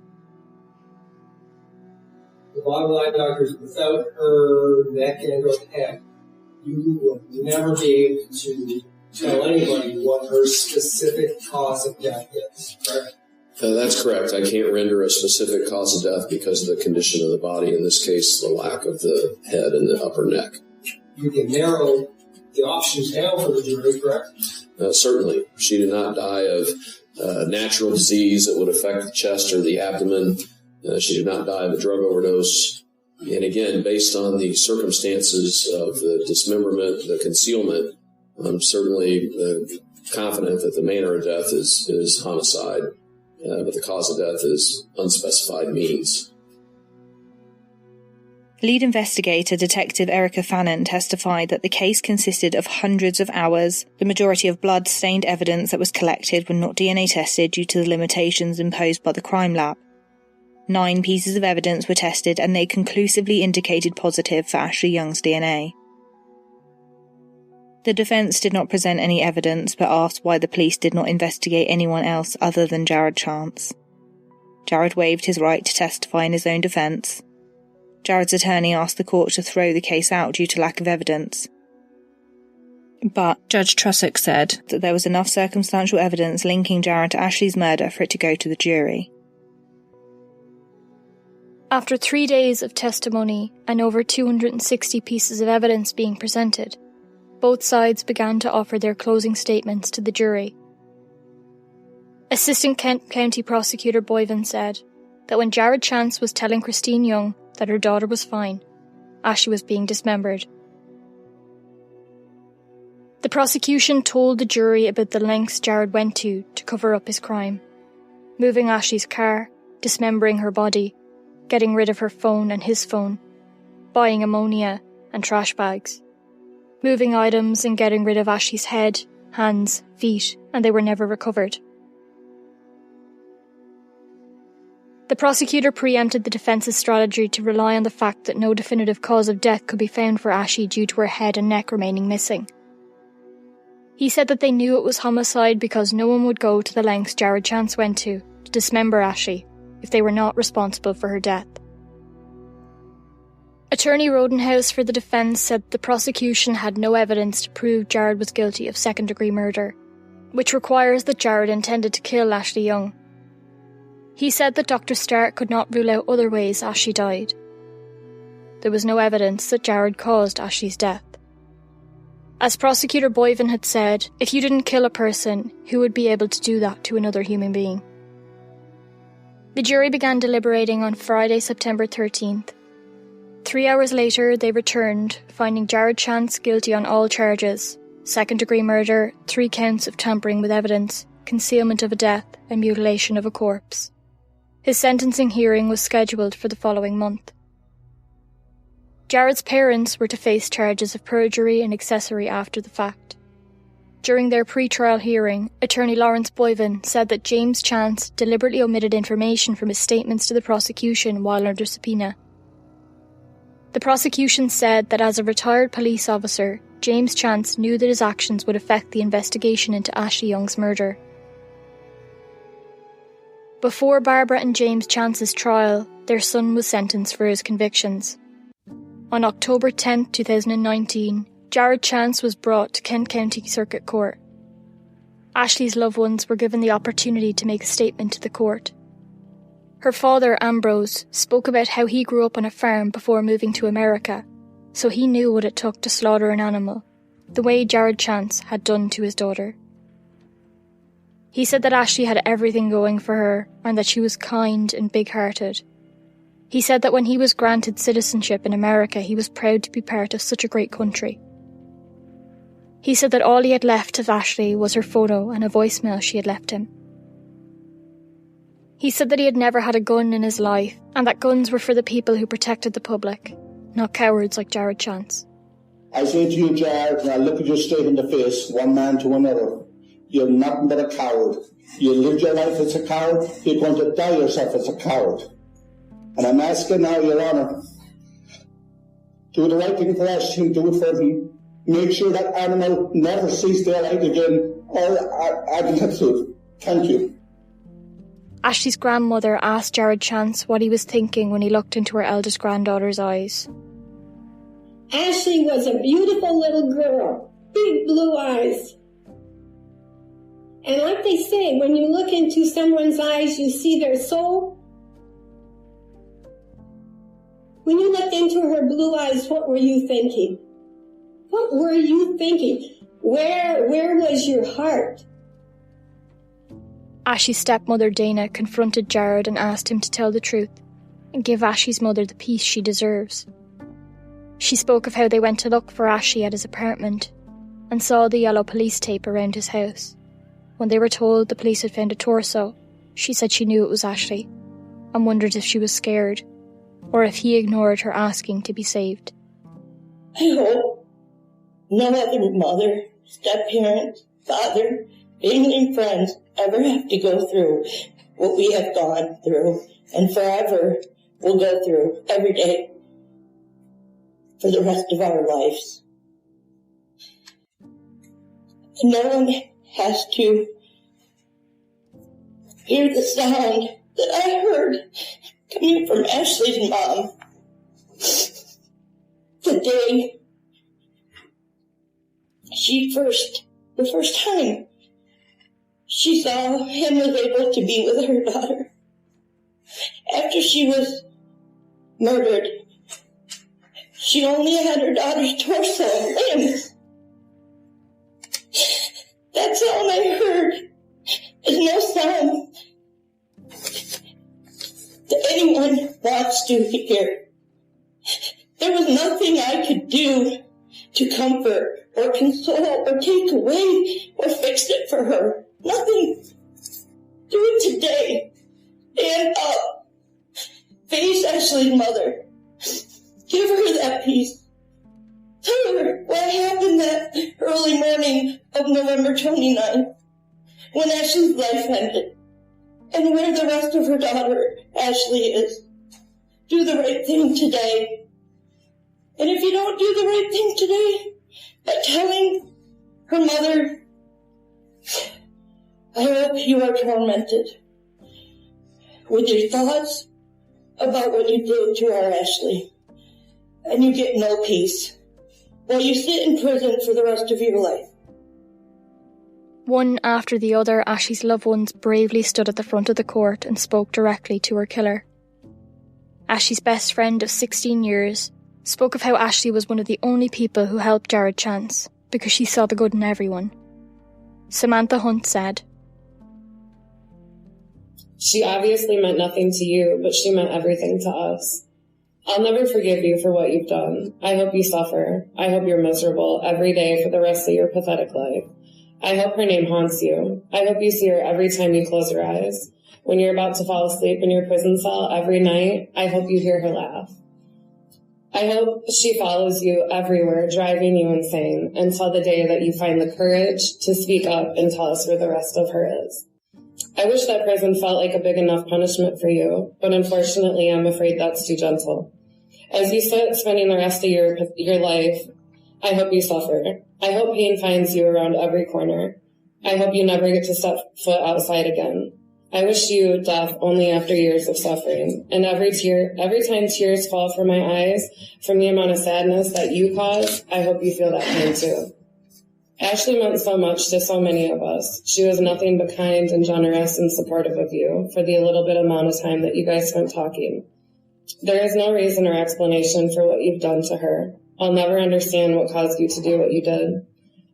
The bottom line, doctors, without her neck and her head, you will never be able to tell anybody what her specific cause of death is, correct? That's correct. I can't render a specific cause of death because of the condition of the body, in this case, the lack of the head and the upper neck. You can narrow the options down for the jury, correct? Certainly. She did not die of natural disease that would affect the chest or the abdomen. She did not die of a drug overdose. And again, based on the circumstances of the dismemberment, the concealment, I'm certainly confident that the manner of death is homicide. But the cause of death is unspecified means. Lead investigator Detective Erica Fannin testified that the case consisted of hundreds of hours. The majority of blood-stained evidence that was collected were not DNA tested due to the limitations imposed by the crime lab. 9 pieces of evidence were tested and they conclusively indicated positive for Ashley Young's DNA. The defence did not present any evidence but asked why the police did not investigate anyone else other than Jared Chance. Jared waived his right to testify in his own defence. Jared's attorney asked the court to throw the case out due to lack of evidence. But Judge Trussock said that there was enough circumstantial evidence linking Jared to Ashley's murder for it to go to the jury. After 3 days of testimony and over 260 pieces of evidence being presented, both sides began to offer their closing statements to the jury. Assistant Kent County Prosecutor Boyven said that when Jared Chance was telling Christine Young that her daughter was fine, Ashley was being dismembered. The prosecution told the jury about the lengths Jared went to cover up his crime, moving Ashley's car, dismembering her body, getting rid of her phone and his phone, buying ammonia and trash bags, moving items and getting rid of Ashley's head, hands, feet, and they were never recovered. The prosecutor preempted the defence's strategy to rely on the fact that no definitive cause of death could be found for Ashley due to her head and neck remaining missing. He said that they knew it was homicide because no one would go to the lengths Jared Chance went to dismember Ashley, if they were not responsible for her death. Attorney Rodenhouse for the defence said the prosecution had no evidence to prove Jared was guilty of second-degree murder, which requires that Jared intended to kill Ashley Young. He said that Dr. Stark could not rule out other ways Ashley died. There was no evidence that Jared caused Ashley's death. As Prosecutor Boyven had said, if you didn't kill a person, who would be able to do that to another human being? The jury began deliberating on Friday, September 13th. 3 hours later, they returned, finding Jared Chance guilty on all charges: second-degree murder, 3 counts of tampering with evidence, concealment of a death, and mutilation of a corpse. His sentencing hearing was scheduled for the following month. Jared's parents were to face charges of perjury and accessory after the fact. During their pre-trial hearing, attorney Lawrence Boyven said that James Chance deliberately omitted information from his statements to the prosecution while under subpoena. The prosecution said that as a retired police officer, James Chance knew that his actions would affect the investigation into Ashley Young's murder. Before Barbara and James Chance's trial, their son was sentenced for his convictions. On October 10, 2019, Jared Chance was brought to Kent County Circuit Court. Ashley's loved ones were given the opportunity to make a statement to the court. Her father, Ambrose, spoke about how he grew up on a farm before moving to America, so he knew what it took to slaughter an animal, the way Jared Chance had done to his daughter. He said that Ashley had everything going for her and that she was kind and big-hearted. He said that when he was granted citizenship in America, he was proud to be part of such a great country. He said that all he had left of Ashley was her photo and a voicemail she had left him. He said that he had never had a gun in his life and that guns were for the people who protected the public, not cowards like Jared Chance. I say to you, Jared, and I look at you straight in the face, one man to another, you're nothing but a coward. You lived your life as a coward, you're going to die yourself as a coward. And I'm asking now, Your Honour, do the right thing for Ashley, do it for him. Make sure that animal never sees daylight again, or I can get through. Thank you. Ashley's grandmother asked Jared Chance what he was thinking when he looked into her eldest granddaughter's eyes. Ashley was a beautiful little girl, big blue eyes. And like they say, when you look into someone's eyes, you see their soul. When you looked into her blue eyes, what were you thinking? What were you thinking? Where was your heart? Ashley's stepmother Dana confronted Jared and asked him to tell the truth and give Ashley's mother the peace she deserves. She spoke of how they went to look for Ashley at his apartment and saw the yellow police tape around his house. When they were told the police had found a torso, she said she knew it was Ashley and wondered if she was scared or if he ignored her asking to be saved. I hope no other mother, step-parent, father, family and friends ever have to go through what we have gone through and forever will go through every day for the rest of our lives. And no one has to hear the sound that I heard coming from Ashley's mom the day the first time she saw him was able to be with her daughter. After she was murdered, she only had her daughter's torso and limbs. That's all I heard. There's no sound that anyone wants to hear. There was nothing I could do to comfort or console or take away or fix it for her. Nothing. Do it today. Stand up. Face Ashley's mother. Give her that peace. Tell her what happened that early morning of November 29th, when Ashley's life ended, and where the rest of her daughter, Ashley, is. Do the right thing today. And if you don't do the right thing today, by telling her mother, I hope you are tormented with your thoughts about what you did to our Ashley, and you get no peace while you sit in prison for the rest of your life. One after the other, Ashley's loved ones bravely stood at the front of the court and spoke directly to her killer. Ashley's best friend of 16 years spoke of how Ashley was one of the only people who helped Jared Chance because she saw the good in everyone. Samantha Hunt said, "She obviously meant nothing to you, but she meant everything to us. I'll never forgive you for what you've done. I hope you suffer. I hope you're miserable every day for the rest of your pathetic life. I hope her name haunts you. I hope you see her every time you close your eyes. When you're about to fall asleep in your prison cell every night, I hope you hear her laugh. I hope she follows you everywhere, driving you insane, until the day that you find the courage to speak up and tell us where the rest of her is. I wish that prison felt like a big enough punishment for you, but unfortunately I'm afraid that's too gentle. As you sit spending the rest of your life, I hope you suffer. I hope pain finds you around every corner. I hope you never get to step foot outside again. I wish you death only after years of suffering. And every time tears fall from my eyes from the amount of sadness that you cause, I hope you feel that pain too. Ashley meant so much to so many of us. She was nothing but kind and generous and supportive of you for the little bit amount of time that you guys spent talking. There is no reason or explanation for what you've done to her. I'll never understand what caused you to do what you did.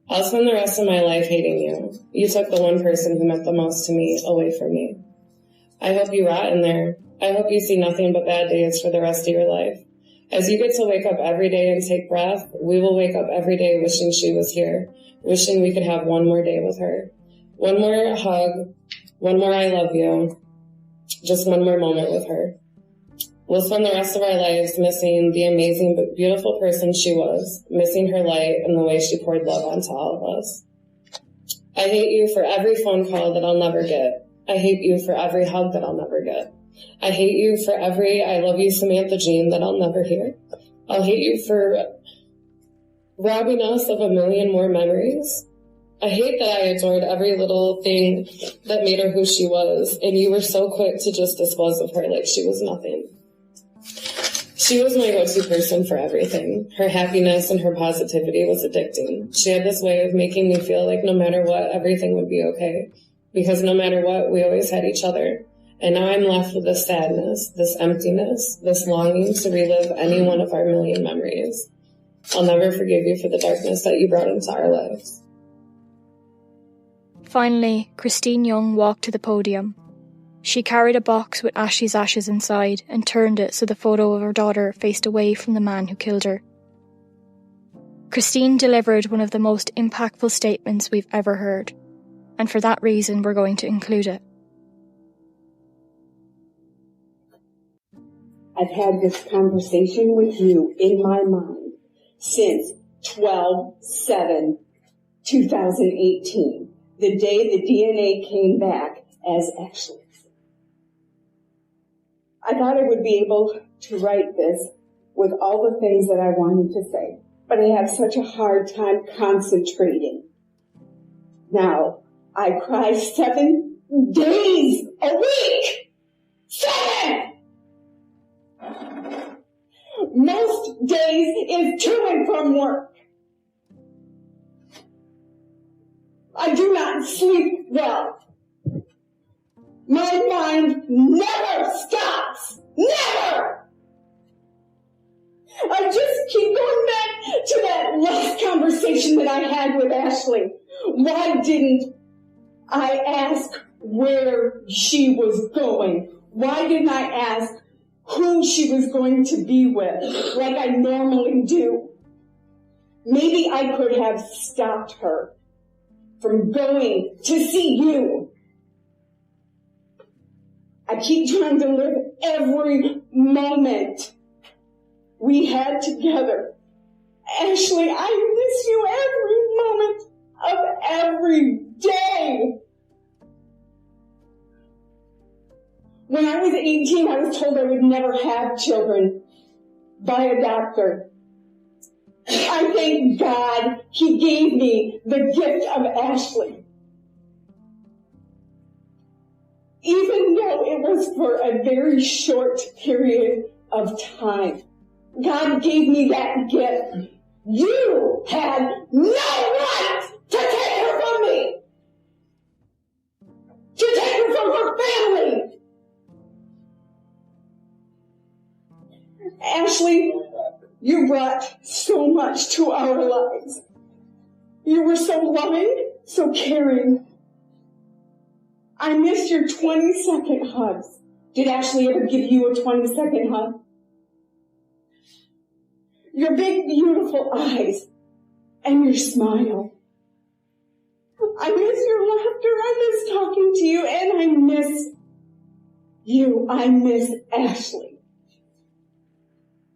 I'll spend the rest of my life hating you. You took the one person who meant the most to me away from me. I hope you rot in there. I hope you see nothing but bad days for the rest of your life. As you get to wake up every day and take breath, we will wake up every day wishing she was here, wishing we could have one more day with her. One more hug, one more I love you, just one more moment with her. We'll spend the rest of our lives missing the amazing but beautiful person she was, missing her light and the way she poured love onto all of us. I hate you for every phone call that I'll never get. I hate you for every hug that I'll never get. I hate you for every I love you Samantha Jean that I'll never hear. I'll hate you for robbing us of a million more memories. I hate that I adored every little thing that made her who she was, and you were so quick to just dispose of her like she was nothing. She was my go-to person for everything. Her happiness and her positivity was addicting. She had this way of making me feel like no matter what, everything would be okay. Because no matter what, we always had each other. And now I'm left with this sadness, this emptiness, this longing to relive any one of our million memories. I'll never forgive you for the darkness that you brought into our lives. Finally, Christine Young walked to the podium. She carried a box with Ashley's ashes inside and turned it so the photo of her daughter faced away from the man who killed her. Christine delivered one of the most impactful statements we've ever heard, and for that reason we're going to include it. I've had this conversation with you in my mind since 12/7/2018, the day the DNA came back as Ashley. I thought I would be able to write this with all the things that I wanted to say, but I have such a hard time concentrating. Now, I cry 7 days a week! 7! Most days is to and from work. I do not sleep well. My mind never stops. Never! I just keep going back to that last conversation that I had with Ashley. Why didn't I ask where she was going? Why didn't I ask who she was going to be with, like I normally do? Maybe I could have stopped her from going to see you. I keep trying to live every moment we had together. Ashley, I miss you every moment of every day. When I was 18, I was told I would never have children by a doctor. I thank God He gave me the gift of Ashley. Even though it was for a very short period of time. God gave me that gift. You had no right to take her from me. To take her from her family. Ashley, you brought so much to our lives. You were so loving, so caring. I missed your 20-second hugs. Did Ashley ever give you a 20-second hug? Your big, beautiful eyes and your smile. I miss your laughter. I miss talking to you, and I miss you. I miss Ashley.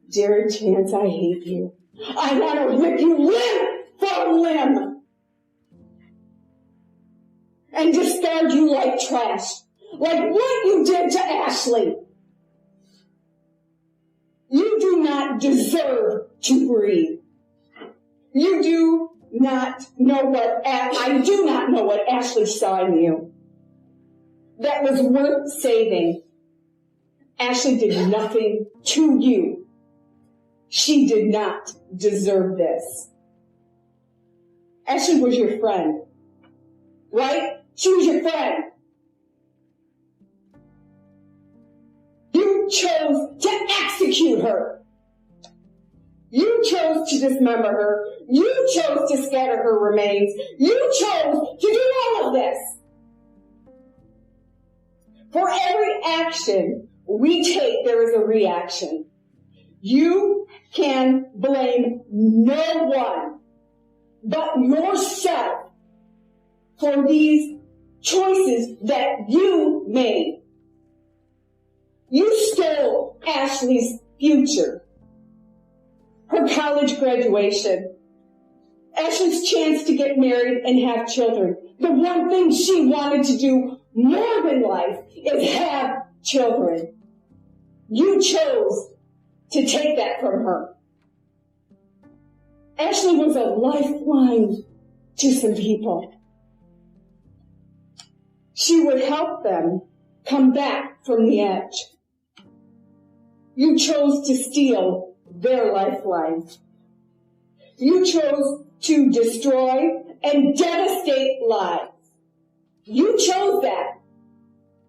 Dear Chance, I hate you. I want to rip you limb from limb and discard you like trash, like what you did to Ashley. You do not deserve to breathe. You do not know what, I do not know what Ashley saw in you that was worth saving. Ashley did nothing to you. She did not deserve this. Ashley was your friend, right? She was your friend. You chose to execute her. You chose to dismember her. You chose to scatter her remains. You chose to do all of this. For every action we take, there is a reaction. You can blame no one but yourself for these choices that you made. You stole Ashley's future, her college graduation, Ashley's chance to get married and have children. The one thing she wanted to do more than life is have children. You chose to take that from her. Ashley was a lifeline to some people. She would help them come back from the edge. You chose to steal their lifeline. You chose to destroy and devastate lives. You chose that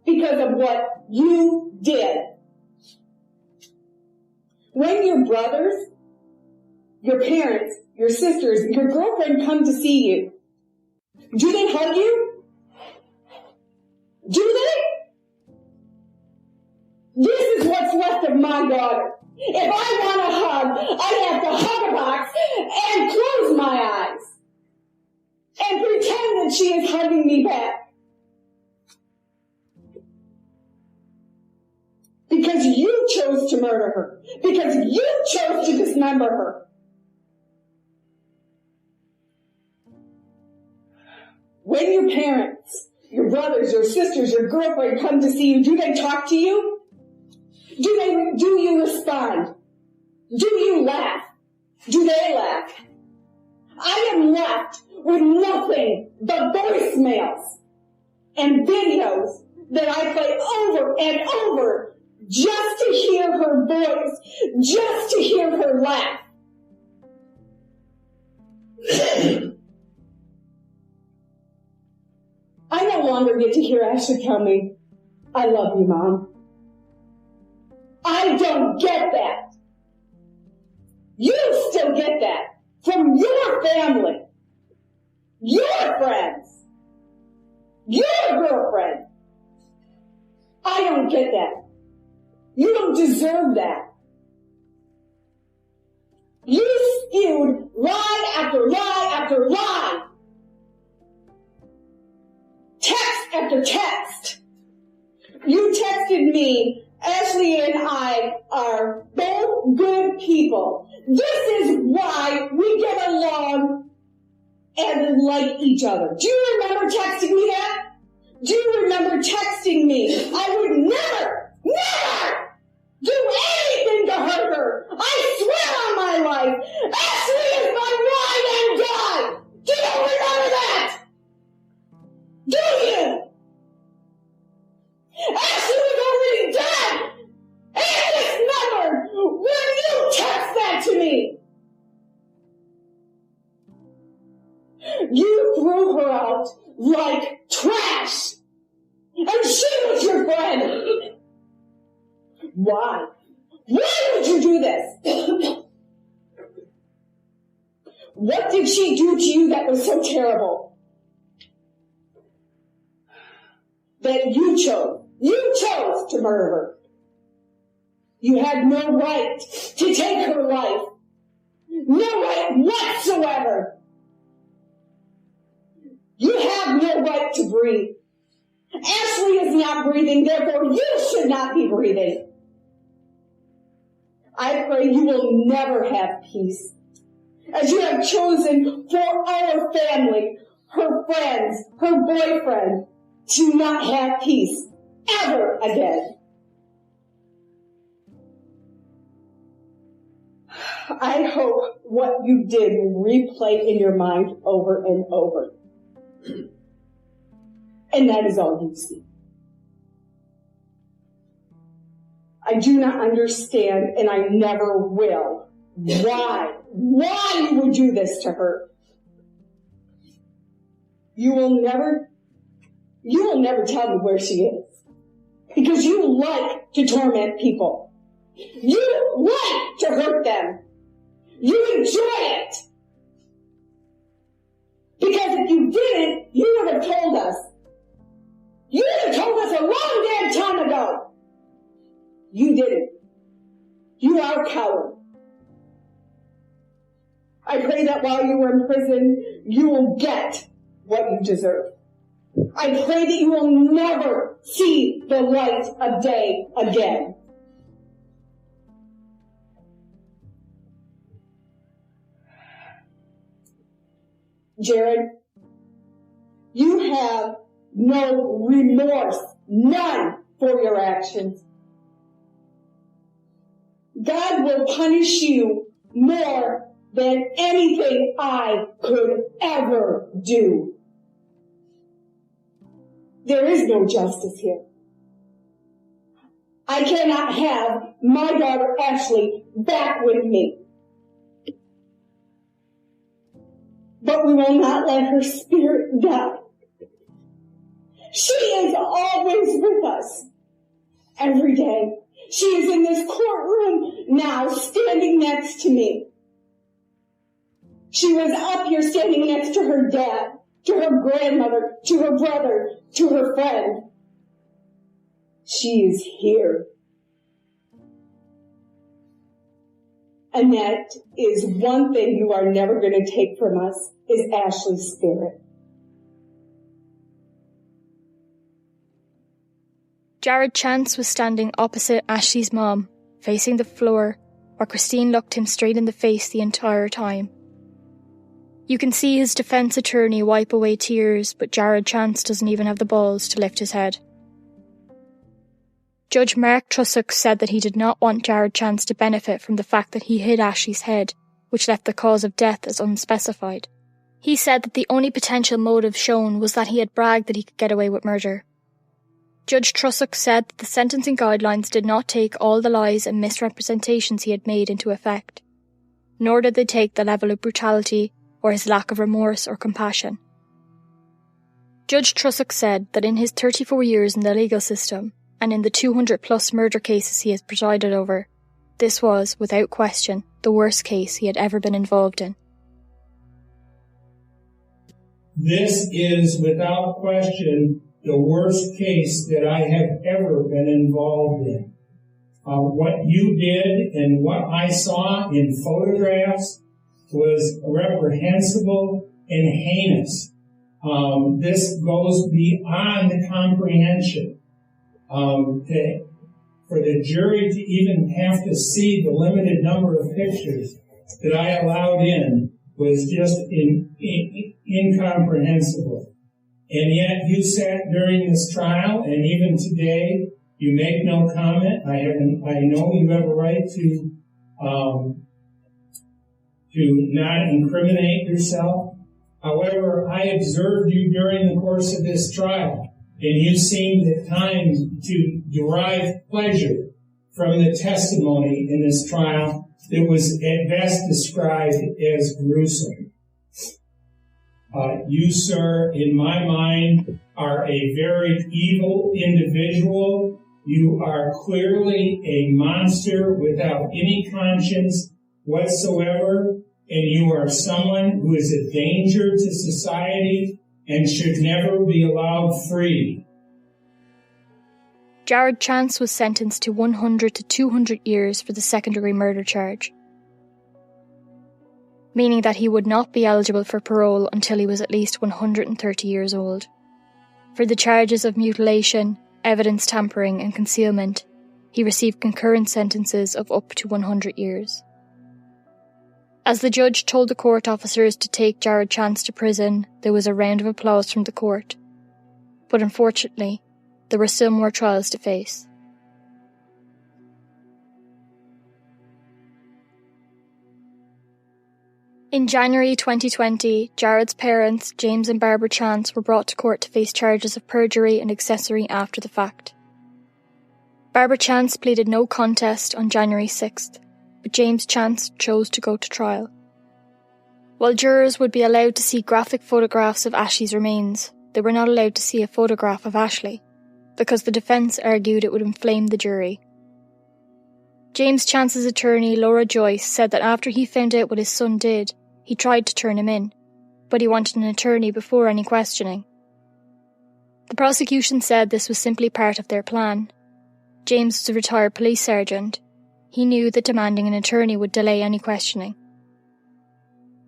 because of what you did. When your brothers, your parents, your sisters, your girlfriend come to see you, do they hug you? Do they? This is what's left of my daughter. If I want a hug, I have to hug a box and close my eyes and pretend that she is hugging me back. Because you chose to murder her. Because you chose to dismember her. When your parents, your brothers, your sisters, your girlfriend come to see you, do they talk to you? Do you respond? Do you laugh? Do they laugh? I am left with nothing but voicemails and videos that I play over and over just to hear her voice, just to hear her laugh. I no longer get to hear Ashley tell me, I love you, Mom. I don't get that. You still get that from your family, your friends, your girlfriend. I don't get that. You don't deserve that. You spewed lie after lie after lie. Text after text. You texted me, Ashley and I are both good people. This is why we get along and like each other. Do you remember texting me that? Do you remember texting me? I would never do anything to hurt her. I swear on my life. Ashley is my ride and die. Do you remember that? Do you? Ashley was like trash. And she was your friend. Why? Why would you do this? What did she do to you that was so terrible? That you chose to murder her. You had no right to take her life. No right whatsoever. You have no right to breathe. Ashley is not breathing, therefore you should not be breathing. I pray you will never have peace, as you have chosen for our family, her friends, her boyfriend, to not have peace ever again. I hope what you did will replay in your mind over and over. And that is all you see. I do not understand, and I never will, why you would do this to her. You will never tell me where she is. Because you like to torment people. You like to hurt them. You enjoy it. Because if you didn't, you would have told us. You would have told us a long damn time ago. You didn't. You are a coward. I pray that while you were in prison, you will get what you deserve. I pray that you will never see the light of day again. Jared, you have no remorse, none, for your actions. God will punish you more than anything I could ever do. There is no justice here. I cannot have my daughter Ashley back with me. But we will not let her spirit die. She is always with us. Every day. She is in this courtroom now, standing next to me. She was up here standing next to her dad, to her grandmother, to her brother, to her friend. She is here. And that is one thing you are never going to take from us, is Ashley's spirit. Jared Chance was standing opposite Ashley's mom, facing the floor, while Christine looked him straight in the face the entire time. You can see his defence attorney wipe away tears, but Jared Chance doesn't even have the balls to lift his head. Judge Mark Trussock said that he did not want Jared Chance to benefit from the fact that he hid Ashley's head, which left the cause of death as unspecified. He said that the only potential motive shown was that he had bragged that he could get away with murder. Judge Trussock said that the sentencing guidelines did not take all the lies and misrepresentations he had made into effect, nor did they take the level of brutality or his lack of remorse or compassion. Judge Trussock said that in his 34 years in the legal system, and in the 200+ murder cases he has presided over, this was, without question, the worst case he had ever been involved in. This is, without question, the worst case that I have ever been involved in. What you did and what I saw in photographs was reprehensible and heinous. This goes beyond comprehension. For the jury to even have to see the limited number of pictures that I allowed in was just incomprehensible. And yet you sat during this trial, and even today, you make no comment. I know you have a right to not incriminate yourself. However, I observed you during the course of this trial, and you seemed at times to derive pleasure from the testimony in this trial that was at best described as gruesome. You, sir, in my mind, are a very evil individual. You are clearly a monster without any conscience whatsoever, and you are someone who is a danger to society and should never be allowed free. Jared Chance was sentenced to 100 to 200 years for the second-degree murder charge, meaning that he would not be eligible for parole until he was at least 130 years old. For the charges of mutilation, evidence tampering and concealment, he received concurrent sentences of up to 100 years. As the judge told the court officers to take Jared Chance to prison, there was a round of applause from the court. But unfortunately, there were still more trials to face. In January 2020, Jared's parents, James and Barbara Chance, were brought to court to face charges of perjury and accessory after the fact. Barbara Chance pleaded no contest on January 6th, but James Chance chose to go to trial. While jurors would be allowed to see graphic photographs of Ashley's remains, they were not allowed to see a photograph of Ashley, because the defence argued it would inflame the jury. James Chance's attorney, Laura Joyce, said that after he found out what his son did, he tried to turn him in, but he wanted an attorney before any questioning. The prosecution said this was simply part of their plan. James was a retired police sergeant. He knew that demanding an attorney would delay any questioning.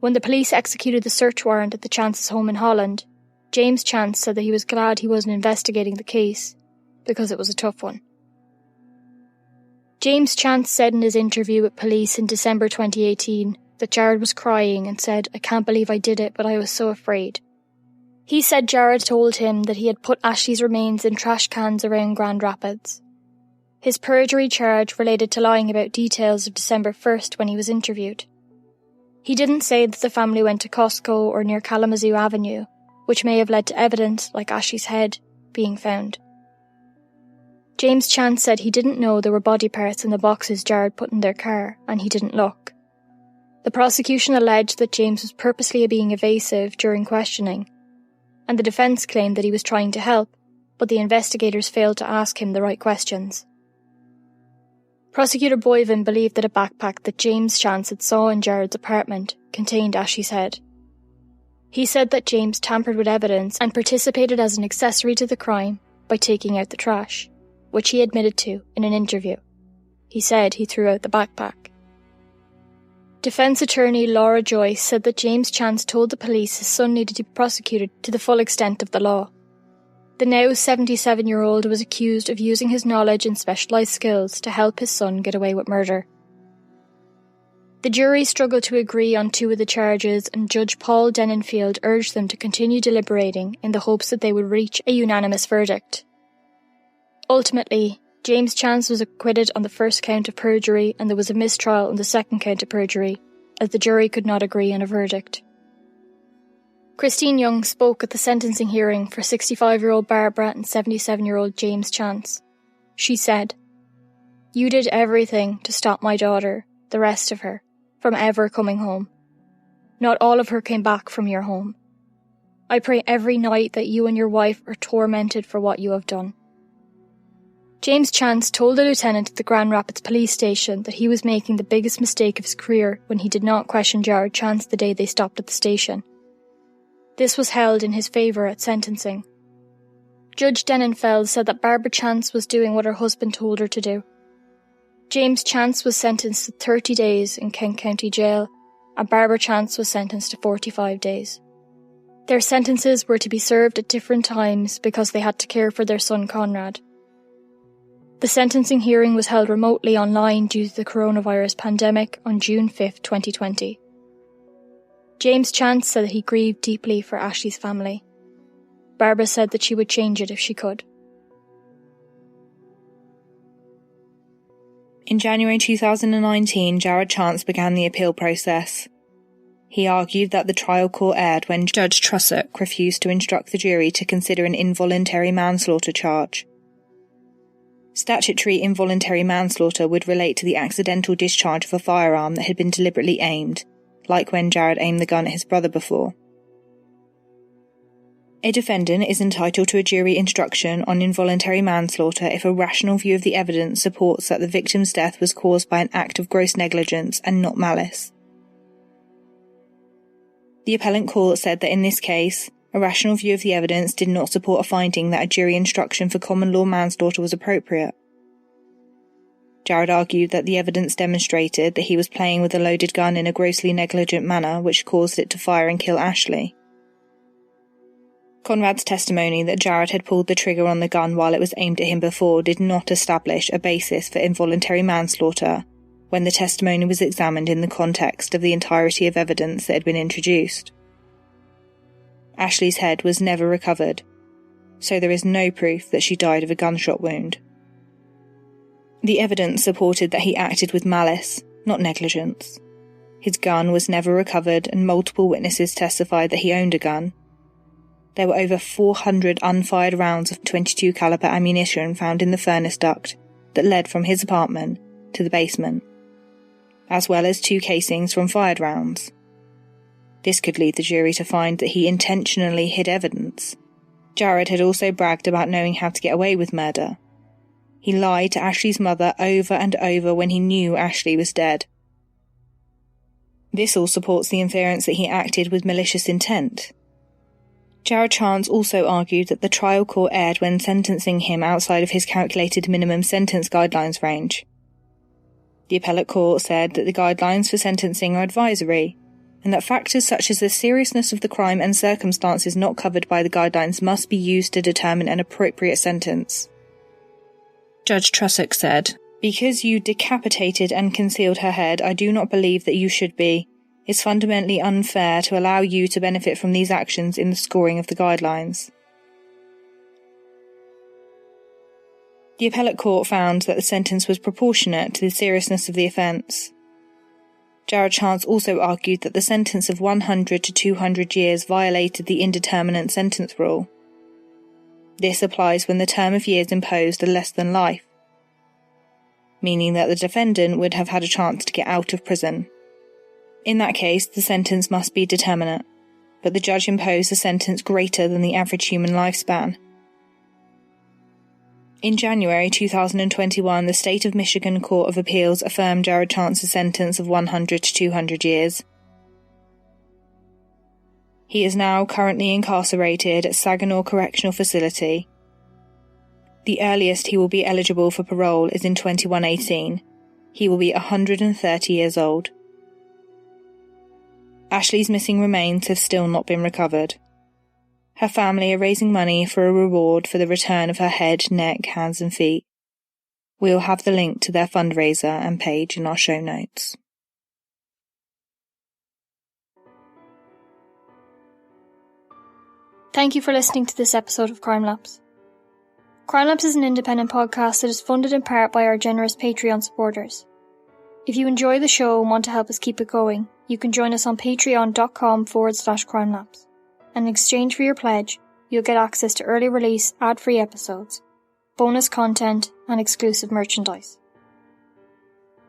When the police executed the search warrant at the Chance's home in Holland, James Chance said that he was glad he wasn't investigating the case, because it was a tough one. James Chance said in his interview with police in December 2018 that Jared was crying and said, "I can't believe I did it, but I was so afraid." He said Jared told him that he had put Ashley's remains in trash cans around Grand Rapids. His perjury charge related to lying about details of December 1st when he was interviewed. He didn't say that the family went to Costco or near Kalamazoo Avenue, which may have led to evidence, like Ashley's head, being found. James Chance said he didn't know there were body parts in the boxes Jared put in their car, and he didn't look. The prosecution alleged that James was purposely being evasive during questioning, and the defence claimed that he was trying to help, but the investigators failed to ask him the right questions. Prosecutor Boyven believed that a backpack that James Chance had saw in Jared's apartment contained Ashley's head. He said that James tampered with evidence and participated as an accessory to the crime by taking out the trash, which he admitted to in an interview. He said he threw out the backpack. Defence attorney Laura Joyce said that James Chance told the police his son needed to be prosecuted to the full extent of the law. The now 77-year-old was accused of using his knowledge and specialised skills to help his son get away with murder. The jury struggled to agree on two of the charges, and Judge Paul Denenfield urged them to continue deliberating in the hopes that they would reach a unanimous verdict. Ultimately, James Chance was acquitted on the first count of perjury, and there was a mistrial on the second count of perjury, as the jury could not agree on a verdict. Christine Young spoke at the sentencing hearing for 65-year-old Barbara and 77-year-old James Chance. She said, "You did everything to stop my daughter, the rest of her, from ever coming home. Not all of her came back from your home. I pray every night that you and your wife are tormented for what you have done." James Chance told a lieutenant at the Grand Rapids police station that he was making the biggest mistake of his career when he did not question Jared Chance the day they stopped at the station. This was held in his favour at sentencing. Judge Denenfeld said that Barbara Chance was doing what her husband told her to do. James Chance was sentenced to 30 days in Kent County Jail, and Barbara Chance was sentenced to 45 days. Their sentences were to be served at different times because they had to care for their son Conrad. The sentencing hearing was held remotely online due to the coronavirus pandemic on June 5, 2020. James Chance said that he grieved deeply for Ashley's family. Barbara said that she would change it if she could. In January 2019, Jared Chance began the appeal process. He argued that the trial court erred when Judge Trussock refused to instruct the jury to consider an involuntary manslaughter charge. Statutory involuntary manslaughter would relate to the accidental discharge of a firearm that had been deliberately aimed, like when Jared aimed the gun at his brother before. A defendant is entitled to a jury instruction on involuntary manslaughter if a rational view of the evidence supports that the victim's death was caused by an act of gross negligence and not malice. The appellant court said that in this case, a rational view of the evidence did not support a finding that a jury instruction for common law manslaughter was appropriate. Jared argued that the evidence demonstrated that he was playing with a loaded gun in a grossly negligent manner which caused it to fire and kill Ashley. Conrad's testimony that Jared had pulled the trigger on the gun while it was aimed at him before did not establish a basis for involuntary manslaughter when the testimony was examined in the context of the entirety of evidence that had been introduced. Ashley's head was never recovered, so there is no proof that she died of a gunshot wound. The evidence supported that he acted with malice, not negligence. His gun was never recovered and multiple witnesses testified that he owned a gun. There were over 400 unfired rounds of .22 caliber ammunition found in the furnace duct that led from his apartment to the basement, as well as 2 casings from fired rounds. This could lead the jury to find that he intentionally hid evidence. Jared had also bragged about knowing how to get away with murder. He lied to Ashley's mother over and over when he knew Ashley was dead. This all supports the inference that he acted with malicious intent. Jared Chance also argued that the trial court erred when sentencing him outside of his calculated minimum sentence guidelines range. The appellate court said that the guidelines for sentencing are advisory, and that factors such as the seriousness of the crime and circumstances not covered by the guidelines must be used to determine an appropriate sentence. Judge Trussock said, "Because you decapitated and concealed her head, I do not believe that you should be. It's fundamentally unfair to allow you to benefit from these actions in the scoring of the guidelines." The appellate court found that the sentence was proportionate to the seriousness of the offence. Jared Chance also argued that the sentence of 100 to 200 years violated the indeterminate sentence rule. This applies when the term of years imposed are less than life, meaning that the defendant would have had a chance to get out of prison. In that case, the sentence must be determinate, but the judge imposed a sentence greater than the average human lifespan. In January 2021, the State of Michigan Court of Appeals affirmed Jared Chance's sentence of 100 to 200 years. He is now currently incarcerated at Saginaw Correctional Facility. The earliest he will be eligible for parole is in 2118. He will be 130 years old. Ashley's missing remains have still not been recovered. Her family are raising money for a reward for the return of her head, neck, hands and feet. We'll have the link to their fundraiser and page in our show notes. Thank you for listening to this episode of Crime Labs. Crime Labs is an independent podcast that is funded in part by our generous Patreon supporters. If you enjoy the show and want to help us keep it going, you can join us on patreon.com/crimelabs. And in exchange for your pledge, you'll get access to early release ad-free episodes, bonus content, and exclusive merchandise.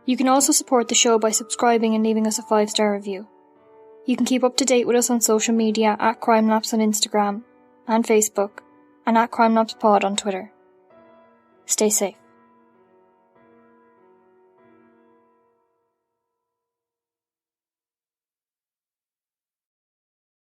You can also support the show by subscribing and leaving us a 5-star review. You can keep up to date with us on social media at CrimeLabs on Instagram and Facebook, and at CrimeLabsPod on Twitter. Stay safe.